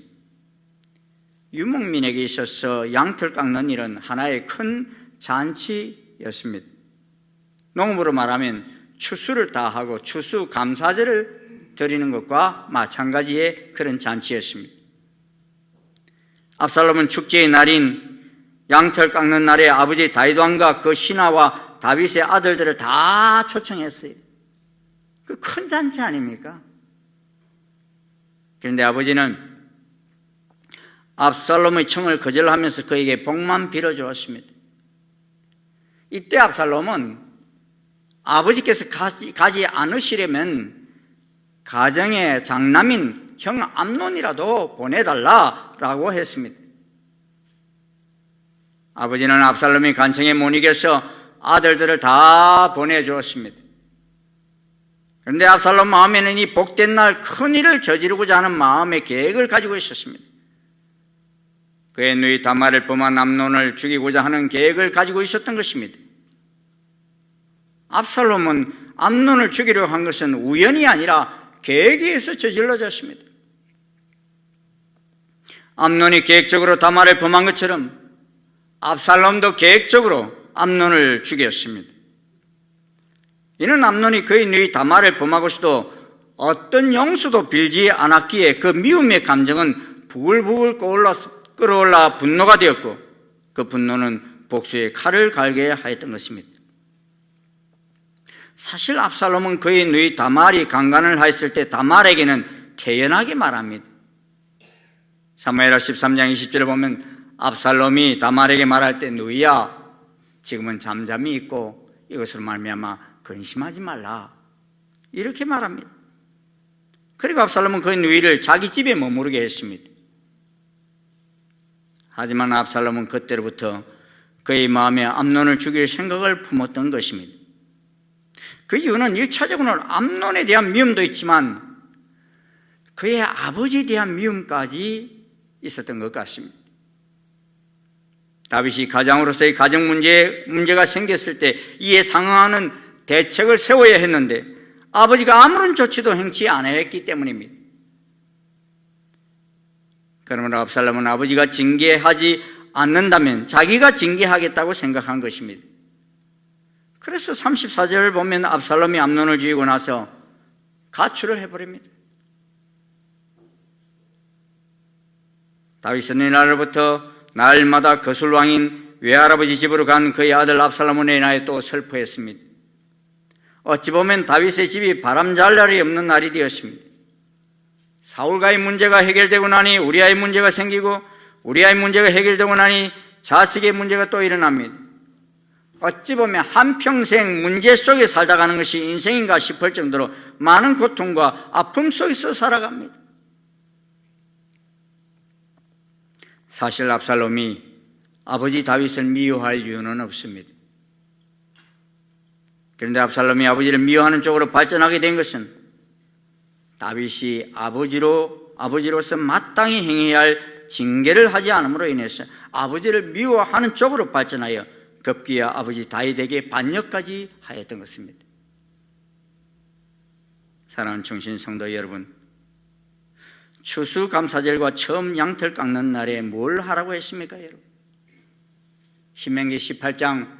유목민에게 있어서 양털 깎는 일은 하나의 큰 잔치였습니다. 농업으로 말하면 추수를 다하고 추수 감사제를 드리는 것과 마찬가지의 그런 잔치였습니다. 압살롬은 축제의 날인 양털 깎는 날에 아버지 다윗 왕과 그 신하와 다윗의 아들들을 다 초청했어요. 그 큰 잔치 아닙니까? 그런데 아버지는 압살롬의 청을 거절하면서 그에게 복만 빌어주었습니다. 이때 압살롬은 아버지께서 가지 않으시려면 가정의 장남인 형 암논이라도 보내달라라고 했습니다. 아버지는 압살롬이 간청에 못 이겨서 아들들을 다 보내주었습니다. 그런데 압살롬 마음에는 이 복된 날 큰일을 저지르고자 하는 마음의 계획을 가지고 있었습니다. 그의 누이 다말을 범한 암논을 죽이고자 하는 계획을 가지고 있었던 것입니다. 압살롬은 암논을 죽이려 한 것은 우연이 아니라 계획에 의해서 저질러졌습니다. 암논이 계획적으로 다말을 범한 것처럼 압살롬도 계획적으로 암논을 죽였습니다. 이는 암논이 그의 누이 다말을 범하고서도 어떤 용서도 빌지 않았기에 그 미움의 감정은 부글부글 끓어올라 분노가 되었고 그 분노는 복수의 칼을 갈게 하였던 것입니다. 사실 압살롬은 그의 누이 다말이 강간을 하였을 때 다말에게는 태연하게 말합니다. 사무엘하 13장 20절을 보면 압살롬이 다말에게 말할 때 누이야 지금은 잠잠히 있고 이것으로 말미암아 근심하지 말라 이렇게 말합니다. 그리고 압살롬은 그 누이를 자기 집에 머무르게 했습니다. 하지만 압살롬은 그때로부터 그의 마음에 암논을 죽일 생각을 품었던 것입니다. 그 이유는 1차적으로는 암논에 대한 미움도 있지만 그의 아버지에 대한 미움까지 있었던 것 같습니다. 다윗이 가장으로서의 가정 문제가 생겼을 때 이에 상응하는 대책을 세워야 했는데 아버지가 아무런 조치도 행치 않았기 때문입니다. 그러므로 압살롬은 아버지가 징계하지 않는다면 자기가 징계하겠다고 생각한 것입니다. 그래서 34절을 보면 압살롬이 암논을 죽이고 나서 가출을 해버립니다. 다윗은 이날로부터 날마다 거술왕인 외할아버지 집으로 간 그의 아들 압살롬을 인하여 또 슬퍼했습니다. 어찌 보면 다윗의 집이 바람잘 날이 없는 날이 되었습니다. 사울과의 문제가 해결되고 나니 우리아의 문제가 생기고 우리아의 문제가 해결되고 나니 자식의 문제가 또 일어납니다. 어찌 보면 한평생 문제 속에 살다 가는 것이 인생인가 싶을 정도로 많은 고통과 아픔 속에서 살아갑니다. 사실 압살롬이 아버지 다윗을 미워할 이유는 없습니다. 그런데 압살롬이 아버지를 미워하는 쪽으로 발전하게 된 것은 다윗이 아버지로서 마땅히 행해야 할 징계를 하지 않음으로 인해서 아버지를 미워하는 쪽으로 발전하여 급기야 아버지 다윗에게 반역까지 하였던 것입니다. 사랑하는 충신 성도 여러분, 추수감사절과 처음 양털 깎는 날에 뭘 하라고 했습니까, 여러분? 신명기 18장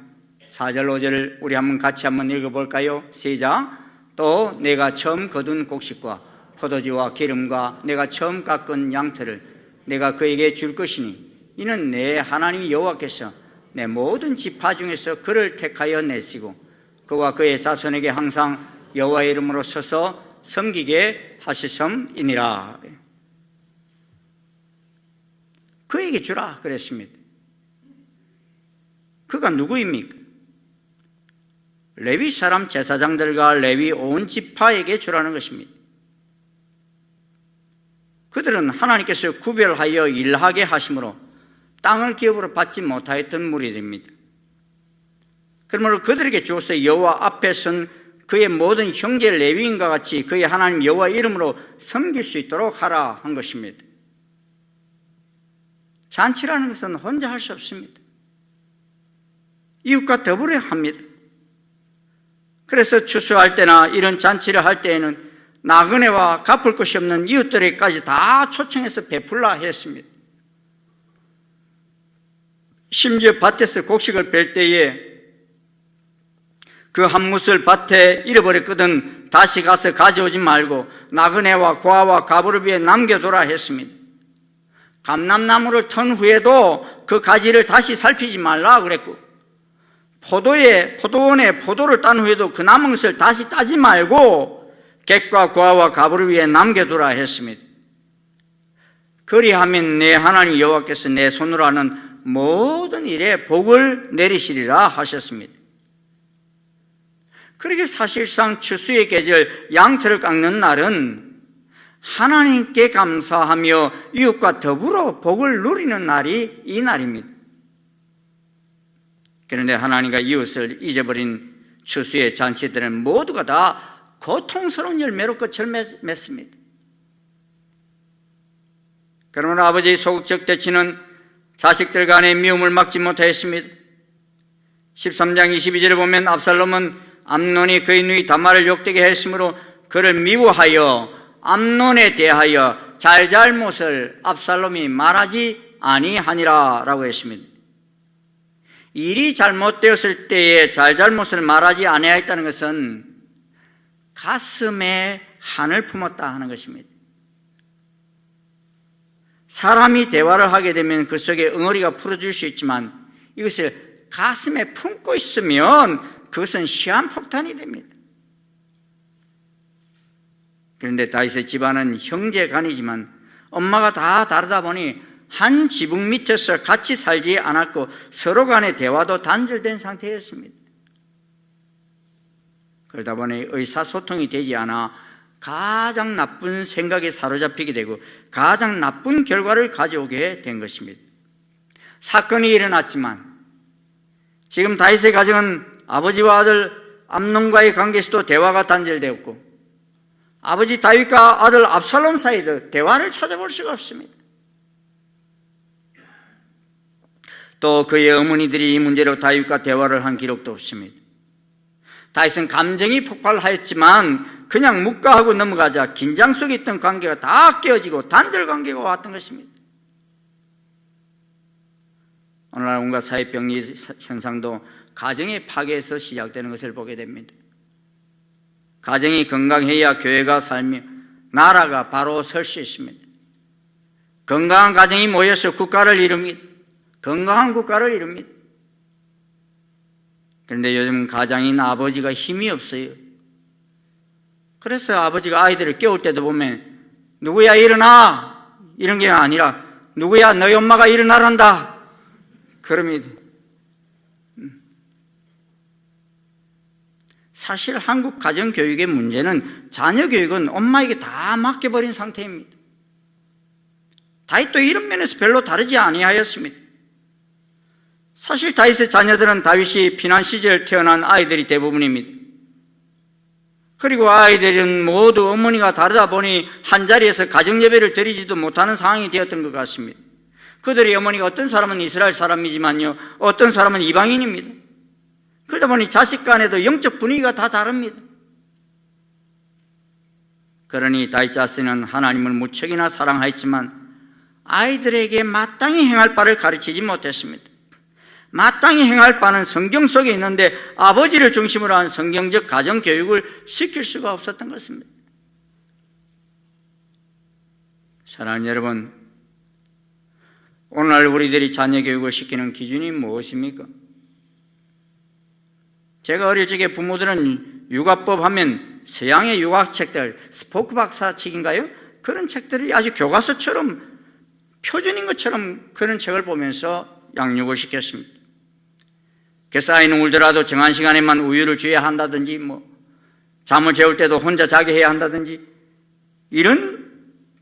4절 5절을 우리 같이 한번 읽어볼까요? 시작. 또 내가 처음 거둔 곡식과 포도주와 기름과 내가 처음 깎은 양털을 내가 그에게 줄 것이니 이는 내 하나님 여호와께서 내 모든 지파 중에서 그를 택하여 내시고 그와 그의 자손에게 항상 여호와의 이름으로 서서 섬기게 하시섬이니라. 그에게 주라 그랬습니다. 그가 누구입니까? 레위 사람 제사장들과 레위 온 지파에게 주라는 것입니다. 그들은 하나님께서 구별하여 일하게 하심으로 땅을 기업으로 받지 못하였던 무리들입니다. 그러므로 그들에게 주어서 여호와 앞에 선 그의 모든 형제 레위인과 같이 그의 하나님 여호와 이름으로 섬길 수 있도록 하라 한 것입니다. 잔치라는 것은 혼자 할 수 없습니다. 이웃과 더불어 합니다. 그래서 추수할 때나 이런 잔치를 할 때에는 나그네와 갚을 것이 없는 이웃들에게까지 다 초청해서 베풀라 했습니다. 심지어 밭에서 곡식을 뺄 때에 그 한 무슬 밭에 잃어버렸거든 다시 가서 가져오지 말고 나그네와 고아와 가부를 위해 남겨두라 했습니다. 감람나무를 턴 후에도 그 가지를 다시 살피지 말라 그랬고, 포도원에 포도를 딴 후에도 그 남은 것을 다시 따지 말고 객과 고아와 가부를 위해 남겨두라 했습니다. 그리하면 내 하나님 여호와께서 내 손으로 하는 모든 일에 복을 내리시리라 하셨습니다. 그러게 사실상 추수의 계절 양털을 깎는 날은 하나님께 감사하며 이웃과 더불어 복을 누리는 날이 이 날입니다. 그런데 하나님과 이웃을 잊어버린 추수의 잔치들은 모두가 다 고통스러운 열매로 끝을 맺습니다. 그러므로 아버지의 소극적 대치는 자식들 간의 미움을 막지 못하였습니다. 13장 22절에 보면 압살롬은 암논이 그의 누이 다말을 욕되게 했으므로 그를 미워하여 암논에 대하여 잘잘못을 압살롬이 말하지 아니하니라 라고 했습니다. 일이 잘못되었을 때에 잘잘못을 말하지 아니하였다는 것은 가슴에 한을 품었다 하는 것입니다. 사람이 대화를 하게 되면 그 속에 응어리가 풀어질 수 있지만 이것을 가슴에 품고 있으면 그것은 시한폭탄이 됩니다. 그런데 다윗의 집안은 형제간이지만 엄마가 다 다르다 보니 한 지붕 밑에서 같이 살지 않았고 서로 간의 대화도 단절된 상태였습니다. 그러다 보니 의사소통이 되지 않아 가장 나쁜 생각에 사로잡히게 되고 가장 나쁜 결과를 가져오게 된 것입니다. 사건이 일어났지만 지금 다윗의 가정은 아버지와 아들 암논과의 관계에서도 대화가 단절되었고 아버지 다윗과 아들 압살롬 사이도 대화를 찾아볼 수가 없습니다. 또 그의 어머니들이 이 문제로 다윗과 대화를 한 기록도 없습니다. 다윗은 감정이 폭발하였지만 그냥 묵과하고 넘어가자 긴장 속에 있던 관계가 다 깨어지고 단절 관계가 왔던 것입니다. 오늘날 온갖 사회병리 현상도 가정의 파괴에서 시작되는 것을 보게 됩니다. 가정이 건강해야 교회가 살며 나라가 바로 설 수 있습니다. 건강한 가정이 모여서 국가를 이룹니다. 건강한 국가를 이룹니다. 그런데 요즘 가장인 아버지가 힘이 없어요. 그래서 아버지가 아이들을 깨울 때도 보면 누구야 일어나 이런 게 아니라 누구야 너희 엄마가 일어나란다 그럽니다. 사실 한국 가정교육의 문제는 자녀 교육은 엄마에게 다 맡겨버린 상태입니다. 다윗도 이런 면에서 별로 다르지 아니하였습니다. 사실 다윗의 자녀들은 다윗이 피난 시절 태어난 아이들이 대부분입니다. 그리고 아이들은 모두 어머니가 다르다 보니 한자리에서 가정예배를 드리지도 못하는 상황이 되었던 것 같습니다. 그들의 어머니가 어떤 사람은 이스라엘 사람이지만요, 어떤 사람은 이방인입니다. 그러다 보니 자식 간에도 영적 분위기가 다 다릅니다. 그러니 다윗 자신은 하나님을 무척이나 사랑하였지만 아이들에게 마땅히 행할 바를 가르치지 못했습니다. 마땅히 행할 바는 성경 속에 있는데 아버지를 중심으로 한 성경적 가정교육을 시킬 수가 없었던 것입니다. 사랑하는 여러분, 오늘날 우리들이 자녀 교육을 시키는 기준이 무엇입니까? 제가 어릴 적에 부모들은 육아법 하면 서양의 육아책들, 스포크 박사 책인가요? 그런 책들이 아주 교과서처럼 표준인 것처럼 그런 책을 보면서 양육을 시켰습니다. 그래서 아이는 울더라도 정한 시간에만 우유를 줘야 한다든지 잠을 재울 때도 혼자 자게 해야 한다든지 이런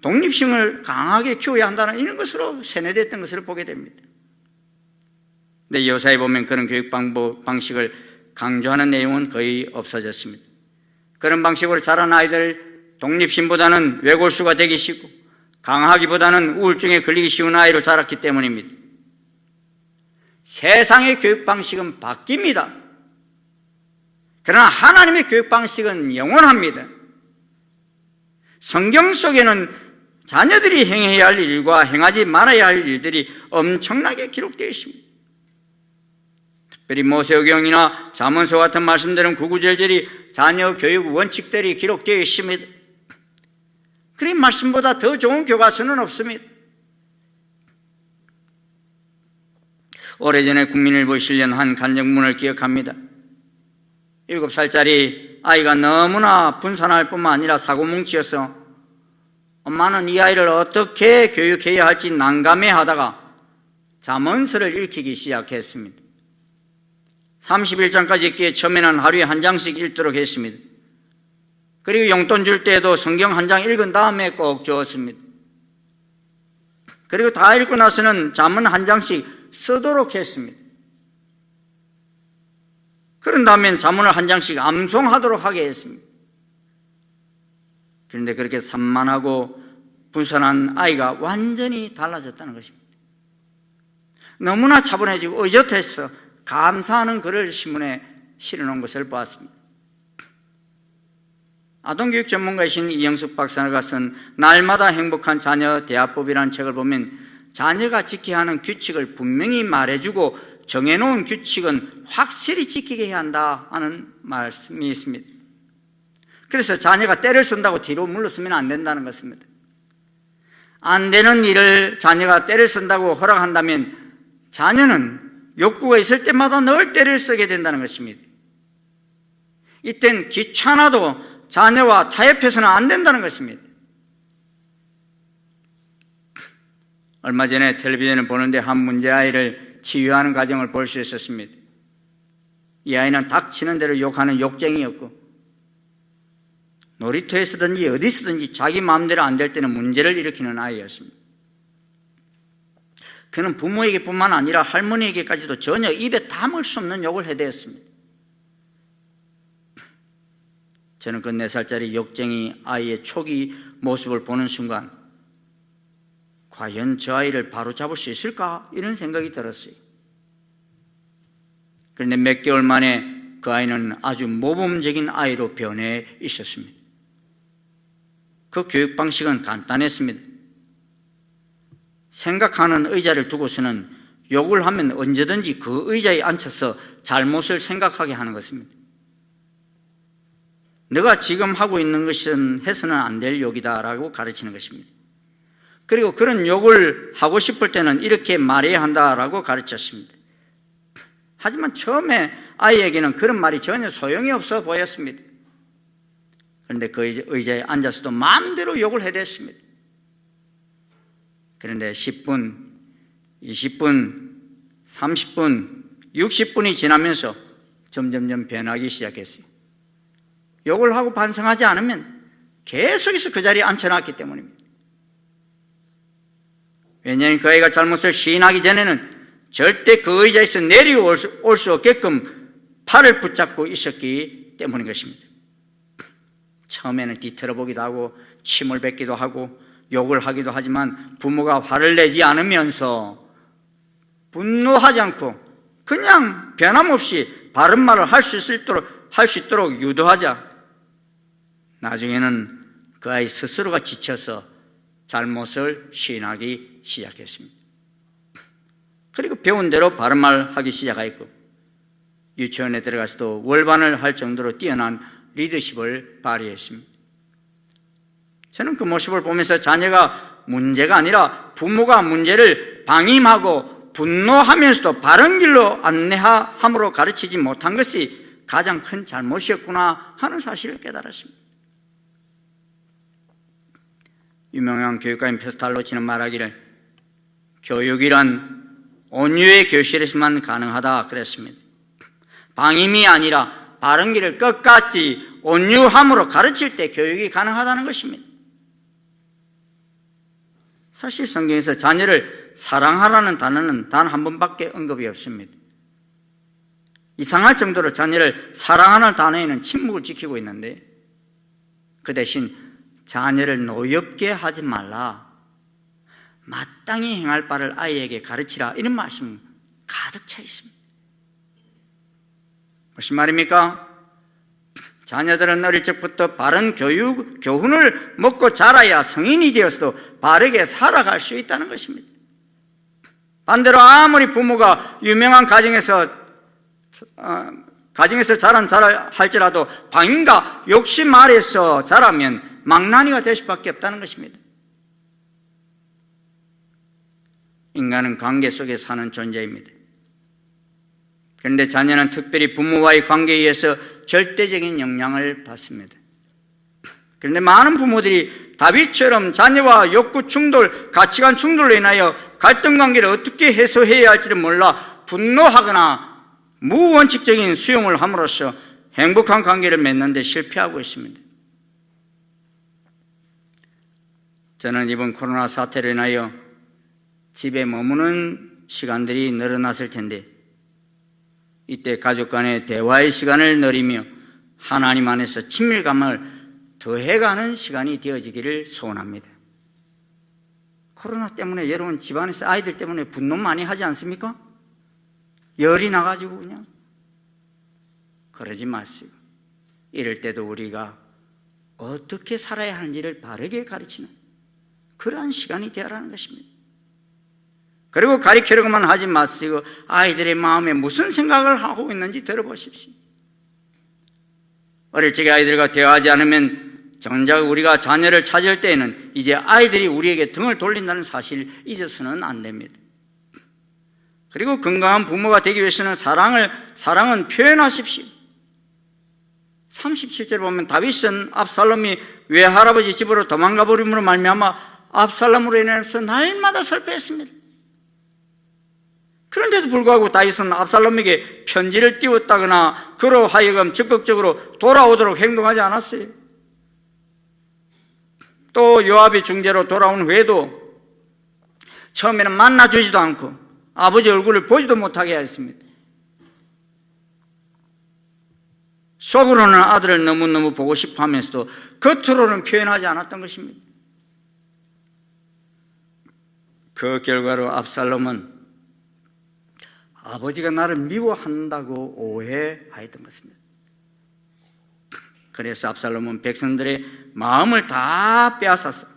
독립심을 강하게 키워야 한다는 이런 것으로 세뇌됐던 것을 보게 됩니다. 근데 여사에 보면 그런 교육 방식을 강조하는 내용은 거의 없어졌습니다. 그런 방식으로 자란 아이들 독립심보다는 외골수가 되기 쉽고 강하기보다는 우울증에 걸리기 쉬운 아이로 자랐기 때문입니다. 세상의 교육 방식은 바뀝니다. 그러나 하나님의 교육 방식은 영원합니다. 성경 속에는 자녀들이 행해야 할 일과 행하지 말아야 할 일들이 엄청나게 기록되어 있습니다. 특별히 모세오경이나 잠언서 같은 말씀들은 구구절절히 자녀 교육 원칙들이 기록되어 있습니다. 그런 말씀보다 더 좋은 교과서는 없습니다. 오래전에 국민일보 실린 한 간증문을 기억합니다. 7살짜리 아이가 너무나 분산할 뿐만 아니라 사고뭉치여서 엄마는 이 아이를 어떻게 교육해야 할지 난감해하다가 잠언서를 읽히기 시작했습니다. 30일장까지 읽기에 처음에는 하루에 한 장씩 읽도록 했습니다. 그리고 용돈 줄 때에도 성경 한 장 읽은 다음에 꼭 주었습니다. 그리고 다 읽고 나서는 잠언 한 장씩 쓰도록 했습니다. 그런 다음엔 잠언을 한 장씩 암송하도록 하게 했습니다. 그런데 그렇게 산만하고 분산한 아이가 완전히 달라졌다는 것입니다. 너무나 차분해지고 의젓해서 감사하는 글을 신문에 실어놓은 것을 보았습니다. 아동교육 전문가이신 이영숙 박사가 쓴 날마다 행복한 자녀 대화법이라는 책을 보면 자녀가 지켜야 하는 규칙을 분명히 말해주고 정해놓은 규칙은 확실히 지키게 해야 한다 하는 말씀이 있습니다. 그래서 자녀가 때를 쓴다고 뒤로 물러서면 안 된다는 것입니다. 안 되는 일을 자녀가 때를 쓴다고 허락한다면 자녀는 욕구가 있을 때마다 늘 때를 쓰게 된다는 것입니다. 이땐 귀찮아도 자녀와 타협해서는 안 된다는 것입니다. 얼마 전에 텔레비전을 보는데 한 문제아이를 치유하는 과정을 볼 수 있었습니다. 이 아이는 닥치는 대로 욕하는 욕쟁이였고 놀이터에서든지 어디서든지 자기 마음대로 안 될 때는 문제를 일으키는 아이였습니다. 그는 부모에게 뿐만 아니라 할머니에게까지도 전혀 입에 담을 수 없는 욕을 해대었습니다. 저는 그 4살짜리 욕쟁이 아이의 초기 모습을 보는 순간 과연 저 아이를 바로잡을 수 있을까? 이런 생각이 들었어요. 그런데 몇 개월 만에 그 아이는 아주 모범적인 아이로 변해 있었습니다. 그 교육 방식은 간단했습니다. 생각하는 의자를 두고서는 욕을 하면 언제든지 그 의자에 앉혀서 잘못을 생각하게 하는 것입니다. 너가 지금 하고 있는 것은 해서는 안 될 욕이다 라고 가르치는 것입니다. 그리고 그런 욕을 하고 싶을 때는 이렇게 말해야 한다라고 가르쳤습니다. 하지만 처음에 아이에게는 그런 말이 전혀 소용이 없어 보였습니다. 그런데 그 의자에 앉아서도 마음대로 욕을 해댔습니다. 그런데 10분, 20분, 30분, 60분이 지나면서 점점점 변하기 시작했어요. 욕을 하고 반성하지 않으면 계속해서 그 자리에 앉혀놨기 때문입니다. 왜냐하면 그 아이가 잘못을 시인하기 전에는 절대 그 의자에서 내려올 수 없게끔 팔을 붙잡고 있었기 때문인 것입니다. 처음에는 뒤틀어보기도 하고 침을 뱉기도 하고 욕을 하기도 하지만 부모가 화를 내지 않으면서 분노하지 않고 그냥 변함없이 바른 말을 할 수 있도록 유도하자. 나중에는 그 아이 스스로가 지쳐서 잘못을 시인하기 시작했습니다. 그리고 배운 대로 바른 말 하기 시작했고 유치원에 들어가서도 월반을 할 정도로 뛰어난 리더십을 발휘했습니다. 저는 그 모습을 보면서 자녀가 문제가 아니라 부모가 문제를 방임하고 분노하면서도 바른 길로 안내함으로 가르치지 못한 것이 가장 큰 잘못이었구나 하는 사실을 깨달았습니다. 유명한 교육가인 페스탈로치는 말하기를 교육이란 온유의 교실에서만 가능하다 그랬습니다. 방임이 아니라 바른 길을 끝까지 온유함으로 가르칠 때 교육이 가능하다는 것입니다. 사실 성경에서 자녀를 사랑하라는 단어는 단 한 번밖에 언급이 없습니다. 이상할 정도로 자녀를 사랑하는 단어에는 침묵을 지키고 있는데, 그 대신 자녀를 노엽게 하지 말라, 마땅히 행할 바를 아이에게 가르치라, 이런 말씀 가득 차 있습니다. 무슨 말입니까? 자녀들은 어릴 적부터 바른 교훈을 먹고 자라야 성인이 되어서도 바르게 살아갈 수 있다는 것입니다. 반대로 아무리 부모가 유명한 가정에서 자란 할지라도 방임과 욕심 아래서 자라면 망나니가 될 수밖에 없다는 것입니다. 인간은 관계 속에 사는 존재입니다. 그런데 자녀는 특별히 부모와의 관계에 의해서 절대적인 영향을 받습니다. 그런데 많은 부모들이 다윗처럼 자녀와 욕구 충돌, 가치관 충돌로 인하여 갈등 관계를 어떻게 해소해야 할지를 몰라 분노하거나 무원칙적인 수용을 함으로써 행복한 관계를 맺는 데 실패하고 있습니다. 저는 이번 코로나 사태로 인하여 집에 머무는 시간들이 늘어났을 텐데, 이때 가족 간의 대화의 시간을 늘리며 하나님 안에서 친밀감을 더해가는 시간이 되어지기를 소원합니다. 코로나 때문에 여러분 집안에서 아이들 때문에 분노 많이 하지 않습니까? 열이 나가지고 그냥. 그러지 마시고, 이럴 때도 우리가 어떻게 살아야 하는지를 바르게 가르치는 그러한 시간이 되어라는 것입니다. 그리고 가리키려고만 하지 마시고 아이들의 마음에 무슨 생각을 하고 있는지 들어보십시오. 어릴 적에 아이들과 대화하지 않으면 정작 우리가 자녀를 찾을 때에는 이제 아이들이 우리에게 등을 돌린다는 사실을 잊어서는 안 됩니다. 그리고 건강한 부모가 되기 위해서는 사랑은 표현하십시오. 37절에 보면 다윗은 압살롬이 외할아버지 집으로 도망가 버림으로 말미암아 압살롬으로 인해서 날마다 슬퍼했습니다. 그런데도 불구하고 다윗은 압살롬에게 편지를 띄웠다거나 그로 하여금 적극적으로 돌아오도록 행동하지 않았어요. 또 요압이 중재로 돌아온 후에도 처음에는 만나주지도 않고 아버지 얼굴을 보지도 못하게 했습니다. 속으로는 아들을 너무너무 보고 싶어 하면서도 겉으로는 표현하지 않았던 것입니다. 그 결과로 압살롬은 아버지가 나를 미워한다고 오해하였던 것입니다. 그래서 압살롬은 백성들의 마음을 다 빼앗아서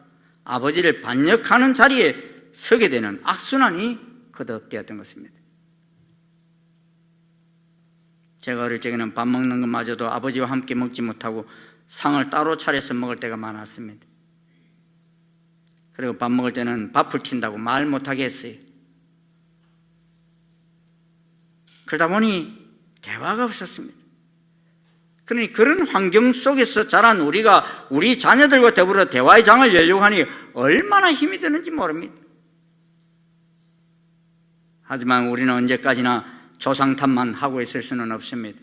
아버지를 반역하는 자리에 서게 되는 악순환이 거듭되었던 것입니다. 제가 어릴 적에는 밥 먹는 것마저도 아버지와 함께 먹지 못하고 상을 따로 차려서 먹을 때가 많았습니다. 그리고 밥 먹을 때는 밥을 튄다고 말 못하게 했어요. 그러다 보니 대화가 없었습니다. 그러니 그런 환경 속에서 자란 우리가 우리 자녀들과 더불어 대화의 장을 열려고 하니 얼마나 힘이 드는지 모릅니다. 하지만 우리는 언제까지나 조상 탓만 하고 있을 수는 없습니다.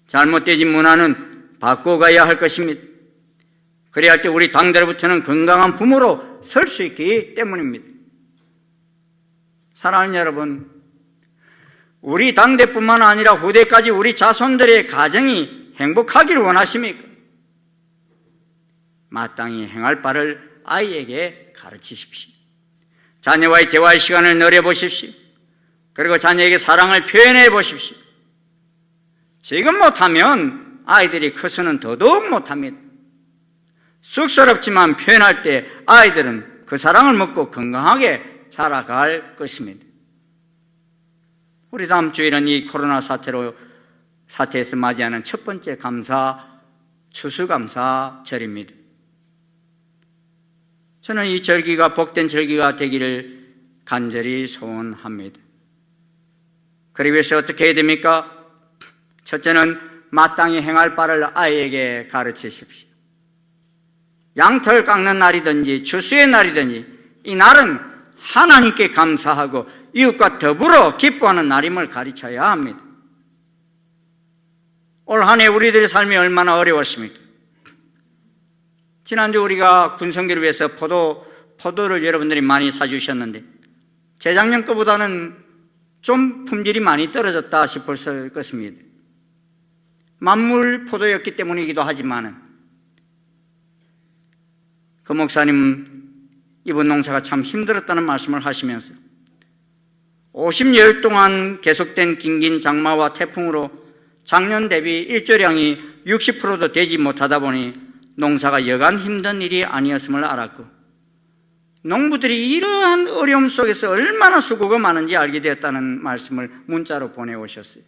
잘못된 문화는 바꿔가야 할 것입니다. 그래야 할 때 우리 당대로부터는 건강한 부모로 설 수 있기 때문입니다. 사랑하는 여러분, 우리 당대뿐만 아니라 후대까지 우리 자손들의 가정이 행복하기를 원하십니까? 마땅히 행할 바를 아이에게 가르치십시오. 자녀와의 대화의 시간을 늘려보십시오. 그리고 자녀에게 사랑을 표현해 보십시오. 지금 못하면 아이들이 커서는 더더욱 못합니다. 쑥스럽지만 표현할 때 아이들은 그 사랑을 먹고 건강하게 자라갈 것입니다. 우리 다음 주일은 이 코로나 사태에서 맞이하는 첫 번째 추수감사절입니다. 저는 이 절기가 복된 절기가 되기를 간절히 소원합니다. 그러기 위해서 어떻게 해야 됩니까? 첫째는 마땅히 행할 바를 아이에게 가르치십시오. 양털 깎는 날이든지 추수의 날이든지 이 날은 하나님께 감사하고 이웃과 더불어 기뻐하는 날임을 가르쳐야 합니다. 올 한 해 우리들의 삶이 얼마나 어려웠습니까? 지난주 우리가 군성기를 위해서 포도 포도를 여러분들이 많이 사주셨는데 재작년 거보다는 좀 품질이 많이 떨어졌다 싶을 것입니다. 만물 포도였기 때문이기도 하지만 그 목사님 이번 농사가 참 힘들었다는 말씀을 하시면서 50여일 동안 계속된 긴긴 장마와 태풍으로 작년 대비 일조량이 60%도 되지 못하다 보니 농사가 여간 힘든 일이 아니었음을 알았고 농부들이 이러한 어려움 속에서 얼마나 수고가 많은지 알게 되었다는 말씀을 문자로 보내오셨어요.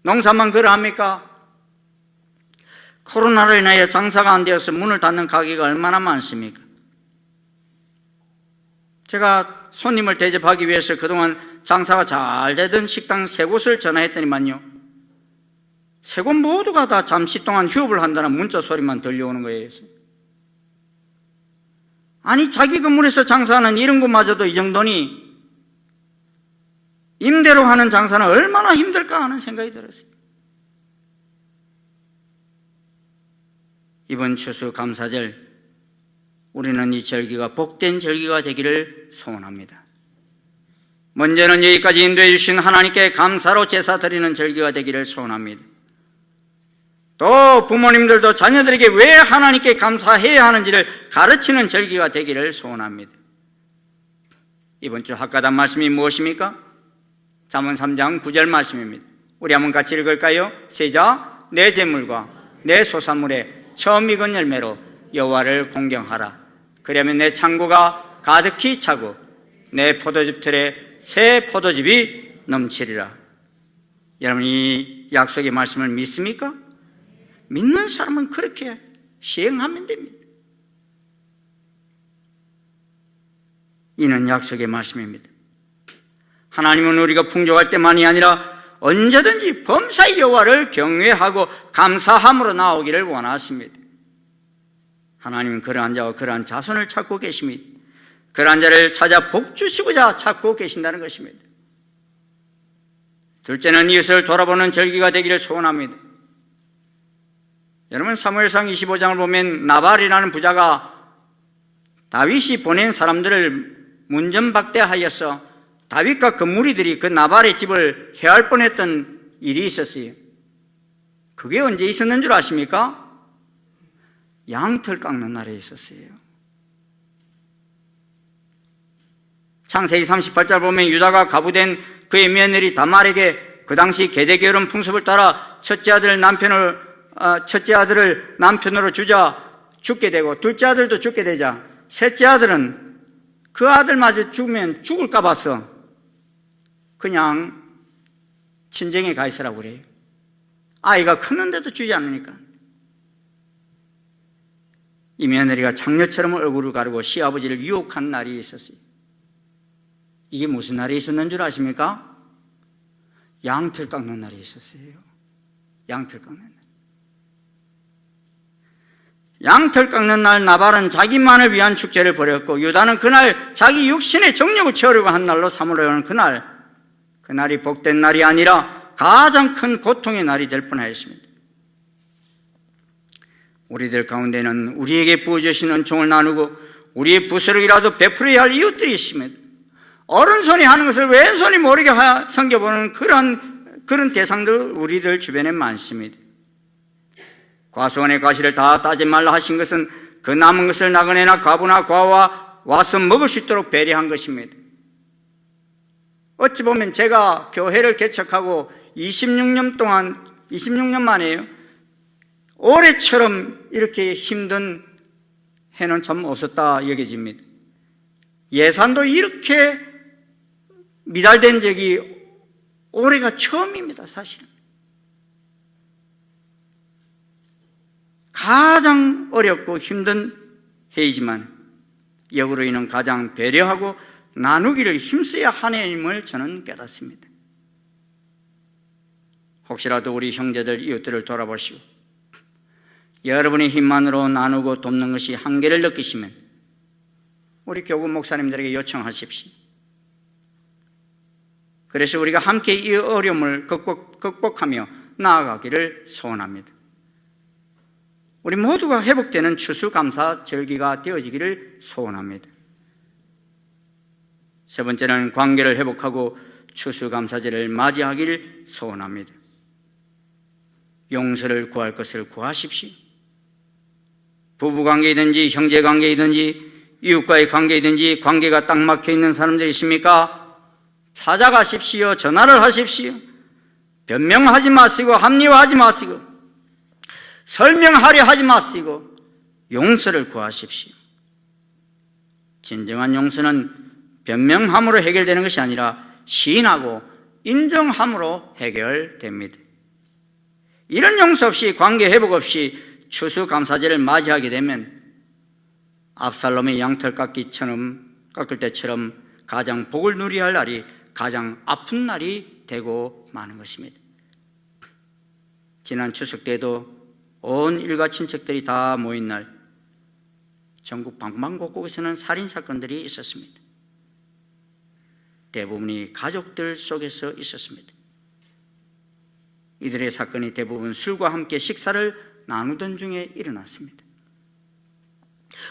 농사만 그러합니까? 코로나로 인하여 장사가 안 되어서 문을 닫는 가게가 얼마나 많습니까? 제가 손님을 대접하기 위해서 그동안 장사가 잘 되던 식당 3곳을 전화했더니만요, 3곳 모두가 다 잠시 동안 휴업을 한다는 문자 소리만 들려오는 거예요. 아니, 자기 건물에서 장사하는 이런 곳마저도 이 정도니 임대로 하는 장사는 얼마나 힘들까 하는 생각이 들었어요. 이번 추수 감사절 우리는 이 절기가 복된 절기가 되기를 소원합니다. 먼저는 여기까지 인도해 주신 하나님께 감사로 제사 드리는 절기가 되기를 소원합니다. 또 부모님들도 자녀들에게 왜 하나님께 감사해야 하는지를 가르치는 절기가 되기를 소원합니다. 이번 주 학가단 말씀이 무엇입니까? 잠언 3장 9절 말씀입니다. 우리 한번 같이 읽을까요? 시작. 내 재물과 내 소산물에 처음 익은 열매로 여호와를 공경하라. 그러면 내 창고가 가득히 차고 내 포도즙 틀에 새 포도즙이 넘치리라. 여러분, 이 약속의 말씀을 믿습니까? 믿는 사람은 그렇게 시행하면 됩니다. 이는 약속의 말씀입니다. 하나님은 우리가 풍족할 때만이 아니라 언제든지 범사의 여호와를 경외하고 감사함으로 나오기를 원하십니다. 하나님은 그러한 자와 그러한 자손을 찾고 계십니다. 그러한 자를 찾아 복 주시고자 찾고 계신다는 것입니다. 둘째는 이웃을 돌아보는 절기가 되기를 소원합니다. 여러분, 사무엘상 25장을 보면 나발이라는 부자가 다윗이 보낸 사람들을 문전박대하여서 다윗과 그 무리들이 그 나발의 집을 해할 뻔했던 일이 있었어요. 그게 언제 있었는 줄 아십니까? 양털 깎는 날에 있었어요. 창세기 38절 보면 유다가 가부된 그의 며느리 다말에게 그 당시 게데게으른 풍습을 따라 첫째 아들을 남편으로 주자 죽게 되고, 둘째 아들도 죽게 되자 셋째 아들은 그 아들마저 죽으면 죽을까 봐서 그냥 친정에 가 있으라고 그래요. 아이가 컸는데도 주지 않으니까. 이 며느리가 장녀처럼 얼굴을 가르고 시아버지를 유혹한 날이 있었어요. 이게 무슨 날이 있었는 줄 아십니까? 양털 깎는 날이 있었어요. 양털 깎는 날. 양털 깎는 날 나발은 자기만을 위한 축제를 벌였고, 유다는 그날 자기 육신의 정욕을 채우려고 한 날로 삼으려 하는 그날이 복된 날이 아니라 가장 큰 고통의 날이 될 뻔하였습니다. 우리들 가운데는 우리에게 부어주신 은총을 나누고 우리의 부스러기라도 베풀어야 할 이웃들이 있습니다. 오른손이 하는 것을 왼손이 모르게 섬겨보는 그런 대상들 우리들 주변에 많습니다. 과수원의 과실을 다 따지 말라 하신 것은 그 남은 것을 나그네나 과부나 과와 와서 먹을 수 있도록 배려한 것입니다. 어찌 보면 제가 교회를 개척하고 26년 만에요, 올해처럼 이렇게 힘든 해는 참 없었다 여겨집니다. 예산도 이렇게 미달된 적이 올해가 처음입니다. 사실은 가장 어렵고 힘든 해이지만 역으로 인한 가장 배려하고 나누기를 힘써야 하나님을 저는 깨닫습니다. 혹시라도 우리 형제들 이웃들을 돌아보시고 여러분의 힘만으로 나누고 돕는 것이 한계를 느끼시면 우리 교구 목사님들에게 요청하십시오. 그래서 우리가 함께 이 어려움을 극복하며 나아가기를 소원합니다. 우리 모두가 회복되는 추수감사절기가 되어지기를 소원합니다. 세 번째는 관계를 회복하고 추수감사절을 맞이하기를 소원합니다. 용서를 구할 것을 구하십시오. 부부관계이든지 형제관계이든지 이웃과의 관계이든지 관계가 딱 막혀 있는 사람들이 있습니까? 찾아가십시오. 전화를 하십시오. 변명하지 마시고 합리화하지 마시고 설명하려 하지 마시고 용서를 구하십시오. 진정한 용서는 변명함으로 해결되는 것이 아니라 시인하고 인정함으로 해결됩니다. 이런 용서 없이 관계 회복 없이 추수감사절을 맞이하게 되면 압살롬의 양털 깎을 때처럼 가장 복을 누려야 할 날이 가장 아픈 날이 되고 마는 것입니다. 지난 추석 때도 온 일가 친척들이 다 모인 날 전국 방방곡곡에서는 살인사건들이 있었습니다. 대부분이 가족들 속에서 있었습니다. 이들의 사건이 대부분 술과 함께 식사를 나누던 중에 일어났습니다.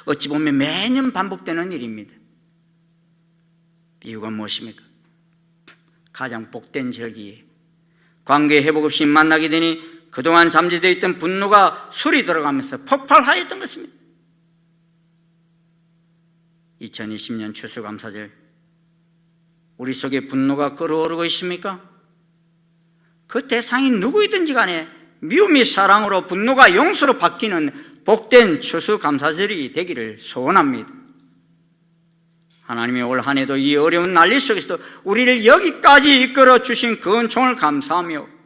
어찌 보면 매년 반복되는 일입니다. 이유가 무엇입니까? 가장 복된 절기에 관계 회복 없이 만나게 되니 그동안 잠재되어 있던 분노가 술이 들어가면서 폭발하였던 것입니다. 2020년 추수감사절, 우리 속에 분노가 끓어오르고 있습니까? 그 대상이 누구이든지 간에 미움이 사랑으로 분노가 용서로 바뀌는 복된 추수감사절이 되기를 소원합니다. 하나님이 올 한 해도 이 어려운 난리 속에서도 우리를 여기까지 이끌어 주신 그 은총을 감사하며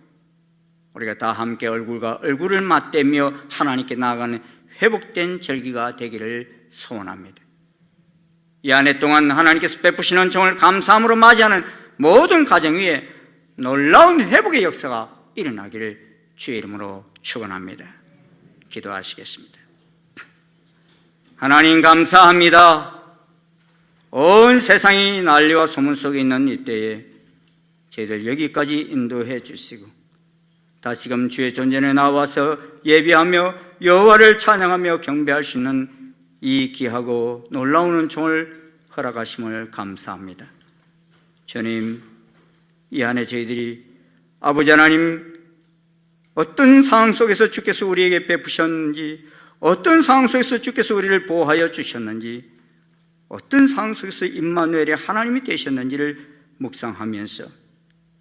우리가 다 함께 얼굴과 얼굴을 맞대며 하나님께 나아가는 회복된 절기가 되기를 소원합니다. 이 한 해 동안 하나님께서 베푸신 은총을 감사함으로 맞이하는 모든 가정 위에 놀라운 회복의 역사가 일어나기를 주의 이름으로 축원합니다. 기도하시겠습니다. 하나님 감사합니다. 온 세상이 난리와 소문 속에 있는 이때에 저희들 여기까지 인도해 주시고 다시금 주의 존전에 나와서 예배하며 여호와를 찬양하며 경배할 수 있는 이 귀하고 놀라운 은총을 허락하심을 감사합니다. 주님, 이 안에 저희들이 아버지 하나님 어떤 상황 속에서 주께서 우리에게 베푸셨는지, 어떤 상황 속에서 주께서 우리를 보호하여 주셨는지, 어떤 상황 속에서 임마누엘의 하나님이 되셨는지를 묵상하면서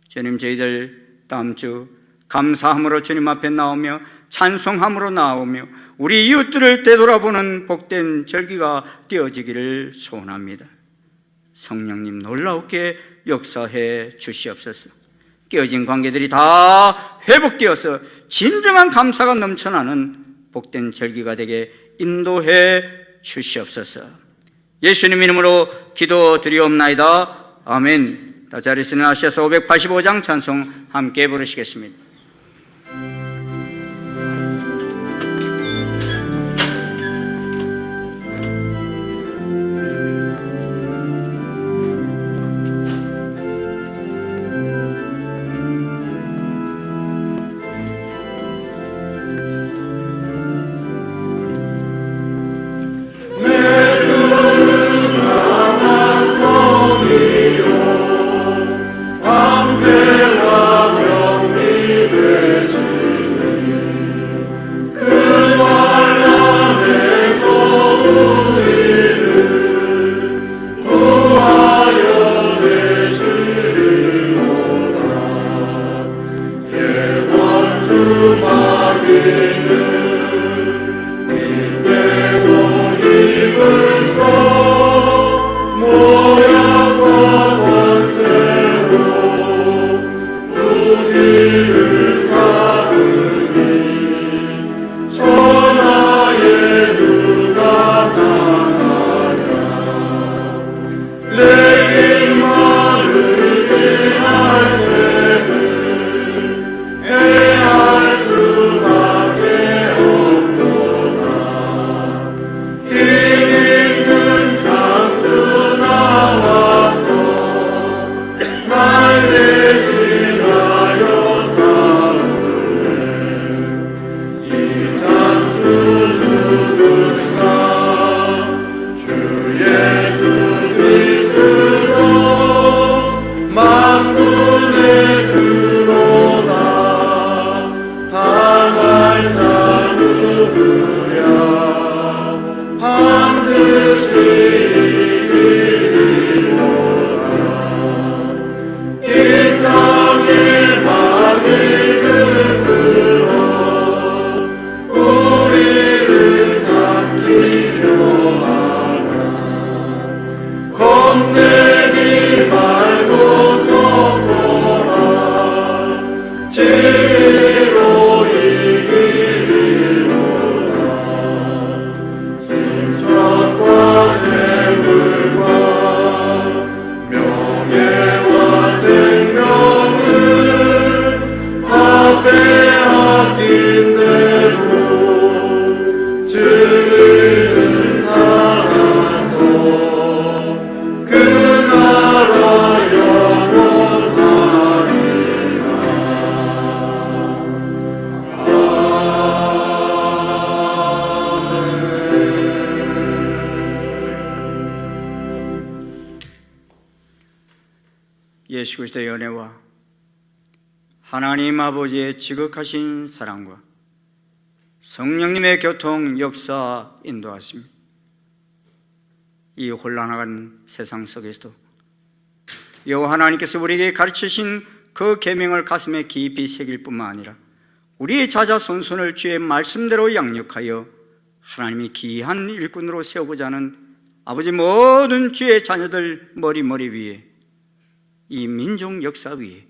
주님, 저희들 다음 주 감사함으로 주님 앞에 나오며 찬송함으로 나오며 우리 이웃들을 되돌아보는 복된 절기가 되어지기를 소원합니다. 성령님 놀라우게 역사해 주시옵소서. 깨어진 관계들이 다 회복되어서 진정한 감사가 넘쳐나는 복된 절기가 되게 인도해 주시옵소서. 예수님 이름으로 기도드리옵나이다. 아멘. 다 자리에서 일어나셔서 585장 찬송 함께 부르시겠습니다. 방패와 병리 예수 그리스도의 은혜와 하나님 아버지의 지극하신 사랑과 성령님의 교통 역사 인도하십니다. 이 혼란한 세상 속에서도 여호와 하나님께서 우리에게 가르치신 그 계명을 가슴에 깊이 새길 뿐만 아니라 우리의 자자손손을 주의 말씀대로 양육하여 하나님이 귀한 일꾼으로 세우고자 하는 아버지 모든 주의 자녀들 머리 위에 이 민족 역사 위에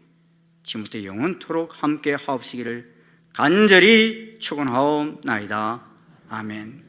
지금부터 영원토록 함께 하옵시기를 간절히 축원하옵나이다. 아멘.